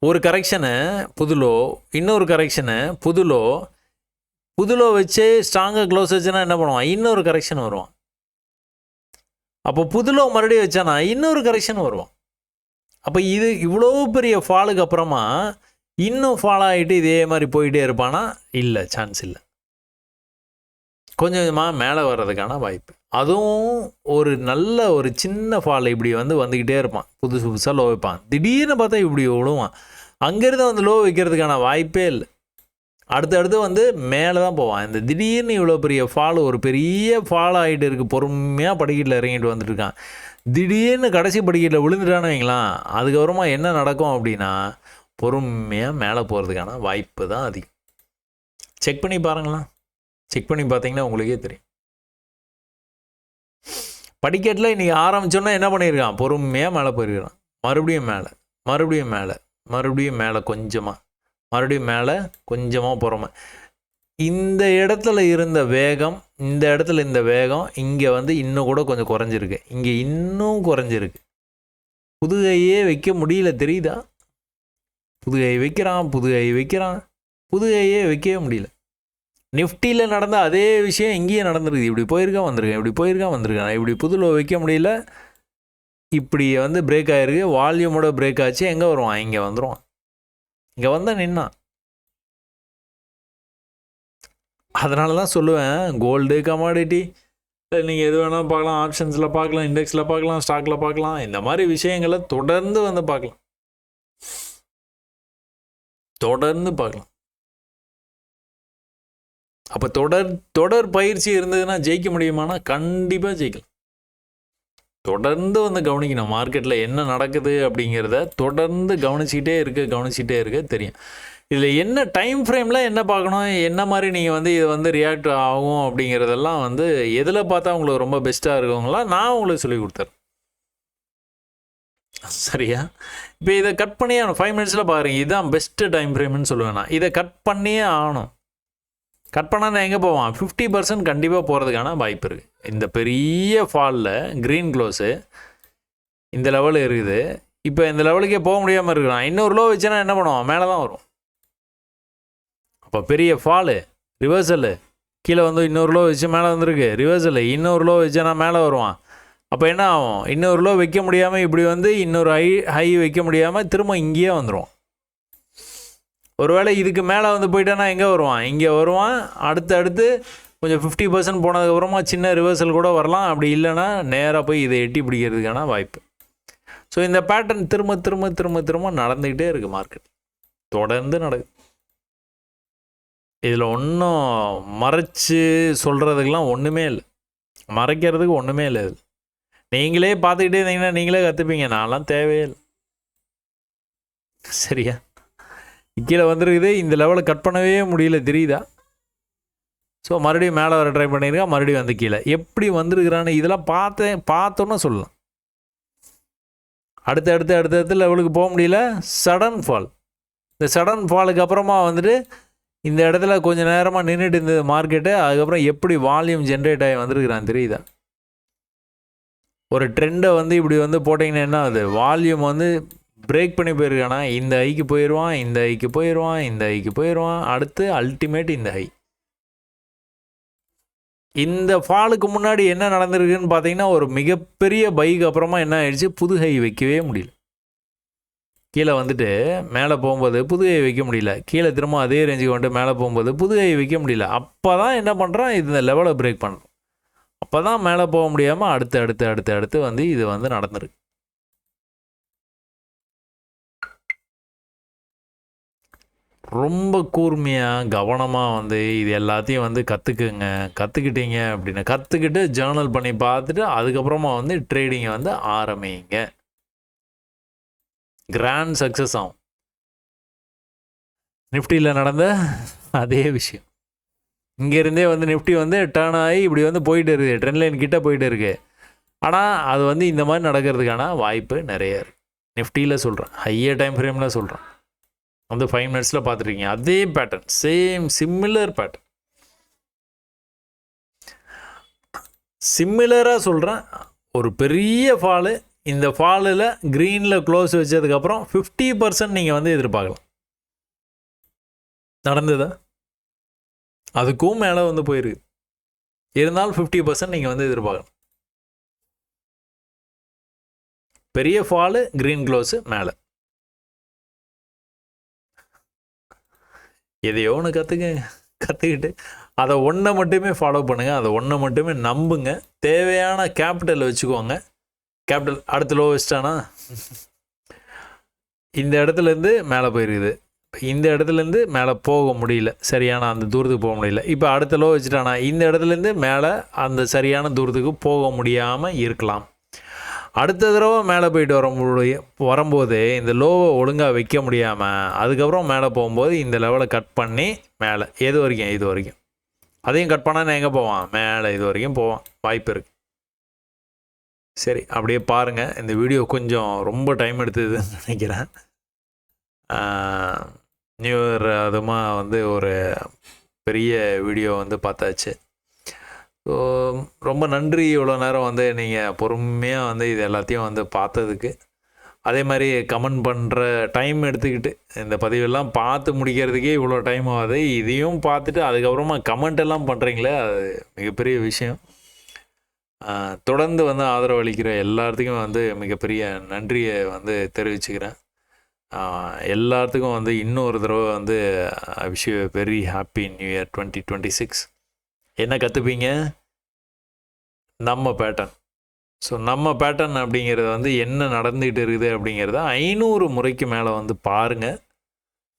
ஒரு கரெக்ஷனு புதுலோ, இன்னொரு கரெக்ஷனு புதுலோ, புதுலோ வச்சு ஸ்ட்ராங்காக க்ளோஸ் வச்சுன்னா என்ன பண்ணுவான்? இன்னொரு கரெக்ஷன் வருவான். அப்போ புதுலோ மறுபடியும் வச்சானா இன்னொரு கரெக்ஷன் வருவான். அப்போ இது இவ்வளோ பெரிய ஃபாலுக்கு அப்புறமா இன்னும் ஃபாலோ ஆகிட்டு இதே மாதிரி போயிட்டே இருப்பானா? இல்லை, சான்ஸ் இல்லை. கொஞ்சம் கொஞ்சமாக மேலே வர்றதுக்கான வாய்ப்பு. அதுவும் ஒரு நல்ல ஒரு சின்ன ஃபால் இப்படி வந்துக்கிட்டே இருப்பான், புதுசாக லோ வைப்பான், திடீர்னு பார்த்தா இப்படி விழுவான். அங்கேருந்து வந்து லோ வைக்கிறதுக்கான வாய்ப்பே இல்லை. அடுத்தடுத்து வந்து மேலே தான் போவான். இந்த திடீர்னு இவ்வளோ பெரிய ஃபால், ஒரு பெரிய ஃபால் ஆகிட்டு இருக்குது, பொறுமையாக படிக்கட்டில் இறங்கிட்டு வந்துட்டு இருக்கான். திடீர்னு கடைசி படிக்கட்டில் விழுந்துட்டான்னு வைங்களாம், அதுக்கப்புறமா என்ன நடக்கும் அப்படின்னா பொறுமையாக மேலே போகிறதுக்கான வாய்ப்பு தான் அதிகம். செக் பண்ணி பாருங்களா, செக் பண்ணி பார்த்தீங்கன்னா உங்களுக்கே தெரியும். படிக்கட்டில் இன்றைக்கி ஆரம்பித்தோன்னா என்ன பண்ணியிருக்கான், பொறுமையாக மேலே போயிருக்கான். மறுபடியும் மேலே, மறுபடியும் மேலே, மறுபடியும் மேலே, கொஞ்சமாக, மறுபடியும் மேலே, கொஞ்சமாக போகிறோமா. இந்த இடத்துல இருந்த வேகம், இந்த இடத்துல இந்த வேகம் இங்கே வந்து இன்னும் கூட கொஞ்சம் குறைஞ்சிருக்கு, இங்கே இன்னும் குறைஞ்சிருக்கு. புதுகையே வைக்க முடியல, தெரியுதா? புதுகை வைக்கிறான், புதுகை வைக்கிறான், புதுகையே வைக்கவே முடியல. நிஃப்டியில் நடந்த அதே விஷயம் இங்கேயே நடந்துருக்கு. இப்படி போயிருக்கான் வந்திருக்கேன், இப்படி போயிருக்கான் வந்திருக்கான், இப்படி புதுல வைக்க முடியல, இப்படி வந்து பிரேக் ஆகிருக்கு. வால்யூமோட பிரேக் ஆச்சு. எங்கே வருவான், இங்கே வந்துடுவான். இங்கே வந்தால் நின்னான். அதனால தான் சொல்லுவேன், கோல்டு, கமாடிட்டி, நீங்கள் எது வேணாலும் பார்க்கலாம், ஆப்ஷன்ஸில் பார்க்கலாம், இண்டெக்ஸில் பார்க்கலாம், ஸ்டாக்கில் பார்க்கலாம். இந்த மாதிரி விஷயங்களை தொடர்ந்து வந்து பார்க்கலாம், தொடர்ந்து பார்க்கலாம். அப்போ தொடர் பயிற்சி இருந்ததுன்னா ஜெயிக்க முடியுமானா கண்டிப்பாக ஜெயிக்கலாம். தொடர்ந்து வந்து கவனிக்கணும், மார்க்கெட்டில் என்ன நடக்குது அப்படிங்கிறத தொடர்ந்து கவனிச்சிக்கிட்டே இருக்க தெரியும். இதில் என்ன டைம் ஃப்ரேமில் என்ன பார்க்கணும், என்ன மாதிரி நீங்கள் வந்து இதை வந்து ரியாக்ட் ஆகும் அப்படிங்கிறதெல்லாம் வந்து எதில் பார்த்தா உங்களுக்கு ரொம்ப பெஸ்ட்டாக இருக்குங்களா நான் உங்களுக்கு சொல்லி கொடுத்தேன். சரியா? இப்போ இதை கட் பண்ணி 5 மினிட்ஸில் பாருங்கள், இதுதான் பெஸ்ட்டு டைம் ஃப்ரேம்னு சொல்லுவேன் நான். இதை கட் பண்ணியே ஆகணும். கட் பண்ணால் நான் எங்கே போவான், 50% கண்டிப்பாக போகிறதுக்கான வாய்ப்பு இருக்குது. இந்த பெரிய ஃபாலில் க்ரீன் க்ளோஸு இந்த லெவல் இருக்குது. இப்போ இந்த லெவலுக்கே போக முடியாமல் இருக்கிறான். இன்னொரு லோ வச்சுன்னா என்ன பண்ணுவான், மேலே தான் வரும். அப்போ பெரிய ஃபாலு, ரிவர்சலு, கீழே வந்து இன்னொரு லோ வச்சு மேலே வந்துருக்கு, ரிவர்சலு, இன்னொரு லோ வச்சுன்னா மேலே வருவான். அப்போ என்ன ஆகும், இன்னொரு லோ வைக்க முடியாமல் இப்படி வந்து இன்னொரு ஹை வைக்க முடியாமல் திரும்ப இங்கேயே வந்துடும். ஒருவேளை இதுக்கு மேலே வந்து போயிட்டானா எங்கே வருவான், இங்கே வருவான். அடுத்து கொஞ்சம் 50% போனதுக்கப்புறமா சின்ன ரிவர்சல் கூட வரலாம். அப்படி இல்லைன்னா நேராக போய் இதை எட்டி பிடிக்கிறதுக்கான வாய்ப்பு. ஸோ இந்த பேட்டர்ன் திரும்ப நடந்துக்கிட்டே இருக்குது. மார்க்கெட் தொடர்ந்து நடக்குது. இதில் ஒன்றும் மறைச்சு சொல்கிறதுக்கெலாம் ஒன்றுமே இல்லை, மறைக்கிறதுக்கு ஒன்றுமே இல்லை. இது நீங்களே பார்த்துக்கிட்டே இருந்தீங்கன்னா நீங்களே கற்றுப்பீங்க. நான்லாம் தேவையே இல்லை. சரியா? கீழே வந்துருக்குது, இந்த லெவலை கட் பண்ணவே முடியல, தெரியுதா? ஸோ மறுபடியும் மேலே வர ட்ரை பண்ணியிருக்கா, மறுபடியும் வந்து கீழே எப்படி வந்துருக்குறான்னு இதெல்லாம் பார்த்தோன்னா சொல்லலாம். அடுத்த லெவலுக்கு போக முடியல, சடன் ஃபால். இந்த சடன் ஃபாலுக்கு அப்புறமா வந்துட்டு இந்த இடத்துல கொஞ்சம் நேரமாக நின்றுட்டு இருந்தது மார்க்கெட்டு. அதுக்கப்புறம் எப்படி வால்யூம் ஜென்ரேட் ஆகி வந்துருக்குறான், தெரியுதா? ஒரு ட்ரெண்டை வந்து இப்படி வந்து போட்டிங்கன்னா என்ன ஆகுது, வால்யூம் வந்து பிரேக் பண்ணி போயிருக்கானா, இந்த ஐக்கு போயிடுவான், இந்த ஐக்கு போயிடுவான், இந்த ஐக்கு போயிடுவான். அடுத்து அல்டிமேட் இந்த ஹை. இந்த ஃபாலுக்கு முன்னாடி என்ன நடந்திருக்குன்னு பார்த்தீங்கன்னா, ஒரு மிகப்பெரிய பைக்கு அப்புறமா என்ன ஆயிடுச்சு, புது ஹை வைக்கவே முடியல. கீழே வந்துட்டு மேலே போகும்போது புது ஹை வைக்க முடியல, கீழே திரும்ப அதே ரேஞ்சுக்கு வந்துட்டு மேலே போகும்போது புது ஹை வைக்க முடியல. அப்போ தான் என்ன பண்ணுறான், இந்த லெவலை பிரேக் பண்ணுறோம். அப்போ தான் மேலே போக முடியாமல் அடுத்து வந்து இது வந்து நடந்துருக்கு. ரொம்ப கூர்மையாக கவனமாக வந்து இது எல்லாத்தையும் வந்து கற்றுக்கிட்டீங்க அப்படின்னா கற்றுக்கிட்டு ஜேர்னல் பண்ணி பார்த்துட்டு அதுக்கப்புறமா வந்து ட்ரேடிங்கை வந்து ஆரம்பிங்க. கிராண்ட் சக்ஸஸ் ஆகும். நிஃப்டியில் நடந்த அதே விஷயம். இங்கேருந்தே வந்து நிஃப்டி வந்து டேர்ன் ஆகி இப்படி வந்து போயிட்டு இருக்குது, ட்ரெண்ட் லைன் கிட்டே போயிட்டு இருக்குது. ஆனால் அது வந்து இந்த மாதிரி நடக்கிறதுக்கான வாய்ப்பு நிறைய இருக்குது. நிஃப்டியில் சொல்கிறேன், ஹையர் டைம் ஃப்ரேமில் சொல்கிறேன். வந்து 5 மினிட்ஸில் பார்த்துருக்கீங்க அதே பேட்டர்ன், சிமிலர் பேட்டர்ன். சிமிலராக சொல்கிறேன். ஒரு பெரிய ஃபாலு, இந்த ஃபாலில் க்ரீனில் க்ளோஸ் வச்சதுக்கப்புறம் 50% நீங்கள் வந்து எதிர்பார்க்கலாம். நடந்ததா? அதுக்கும் மேலே வந்து போயிருக்கு. இருந்தாலும் 50% நீங்கள் வந்து எதிர்பார்க்கலாம். பெரிய ஃபாலு, க்ரீன் க்ளோஸு, மேலே. எதையோ ஒன்று கற்றுக்கிட்டு அதை ஒன்றை மட்டுமே ஃபாலோ பண்ணுங்கள், அதை ஒன்றை மட்டுமே நம்புங்க. தேவையான கேபிட்டல் வச்சுக்கோங்க. கேபிட்டல் அடுத்த லோ வச்சிட்டானா இந்த இடத்துலேருந்து மேலே போயிருக்குது, இந்த இடத்துலேருந்து மேலே போக முடியல, சரியான அந்த தூரத்துக்கு போக முடியல. இப்போ அடுத்த லோ வச்சுட்டானா இந்த இடத்துலேருந்து மேலே அந்த சரியான தூரத்துக்கு போக முடியாமல் இருக்கலாம். அடுத்த தடவை மேலே போயிட்டு வரும்போது இந்த லோவை ஒழுங்காக வைக்க முடியாமல் அதுக்கப்புறம் மேலே போகும்போது இந்த லெவலை கட் பண்ணி மேலே இது வரைக்கும் அதையும் கட் பண்ணால் நான் எங்கே போவான், மேலே இது வரைக்கும் போவான், வாய்ப்பு இருக்குது. சரி, அப்படியே பாருங்கள். இந்த வீடியோ கொஞ்சம் ரொம்ப டைம் எடுத்ததுன்னு நினைக்கிறேன். நியூ இயர் அதுமாக வந்து ஒரு பெரிய வீடியோ வந்து பார்த்தாச்சு. ஸோ ரொம்ப நன்றி இவ்வளோ நேரம் வந்து நீங்கள் பொறுமையாக வந்து இது எல்லாத்தையும் வந்து பார்த்ததுக்கு. அதே மாதிரி கமெண்ட் பண்ணுற டைம் எடுத்துக்கிட்டு இந்த பதிவெல்லாம் பார்த்து முடிக்கிறதுக்கே இவ்வளோ டைம் ஆகுது. இதையும் பார்த்துட்டு அதுக்கப்புறமா கமெண்ட் எல்லாம் பண்ணுறீங்களே, அது மிகப்பெரிய விஷயம். தொடர்ந்து வந்து ஆதரவு அளிக்கிற எல்லாத்துக்கும் வந்து மிகப்பெரிய நன்றியை வந்து தெரிவிச்சுக்கிறேன். எல்லாத்துக்கும் வந்து இன்னொரு தடவை வந்து wish you very happy new year 2026. என்ன கற்றுப்பீங்க? நம்ம பேட்டர்ன். ஸோ நம்ம பேட்டர்ன் அப்படிங்கிறது வந்து என்ன நடந்துகிட்டு இருக்குது அப்படிங்கிறத 500 முறைக்கு மேலே வந்து பாருங்கள்.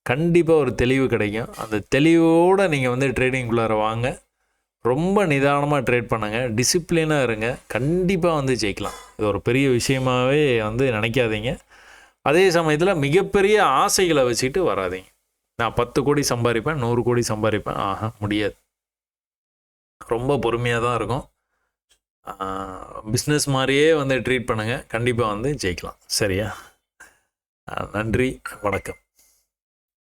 கண்டிப்பாக ஒரு தெளிவு கிடைக்கும். அந்த தெளிவோடு நீங்கள் வந்து ட்ரேடிங்குள்ளார வாங்க. ரொம்ப நிதானமாக ட்ரேட் பண்ணுங்கள், டிசிப்ளினாக இருங்க, கண்டிப்பாக வந்து ஜெயிக்கலாம். இது ஒரு பெரிய விஷயமாகவே வந்து நினைக்காதீங்க. அதே சமயத்தில் மிகப்பெரிய ஆசைகளை வச்சுக்கிட்டு வராதிங்க. நான் 10 கோடி சம்பாதிப்பேன், 100 கோடி சம்பாதிப்பேன், முடியாது. ரொம்ப பொறுமையாக தான் இருக்கும். பிஸ்னஸ் மாதிரியே வந்து ட்ரீட் பண்ணுங்கள், கண்டிப்பாக வந்து ஜெயிக்கலாம். சரியா? நன்றி, வணக்கம்.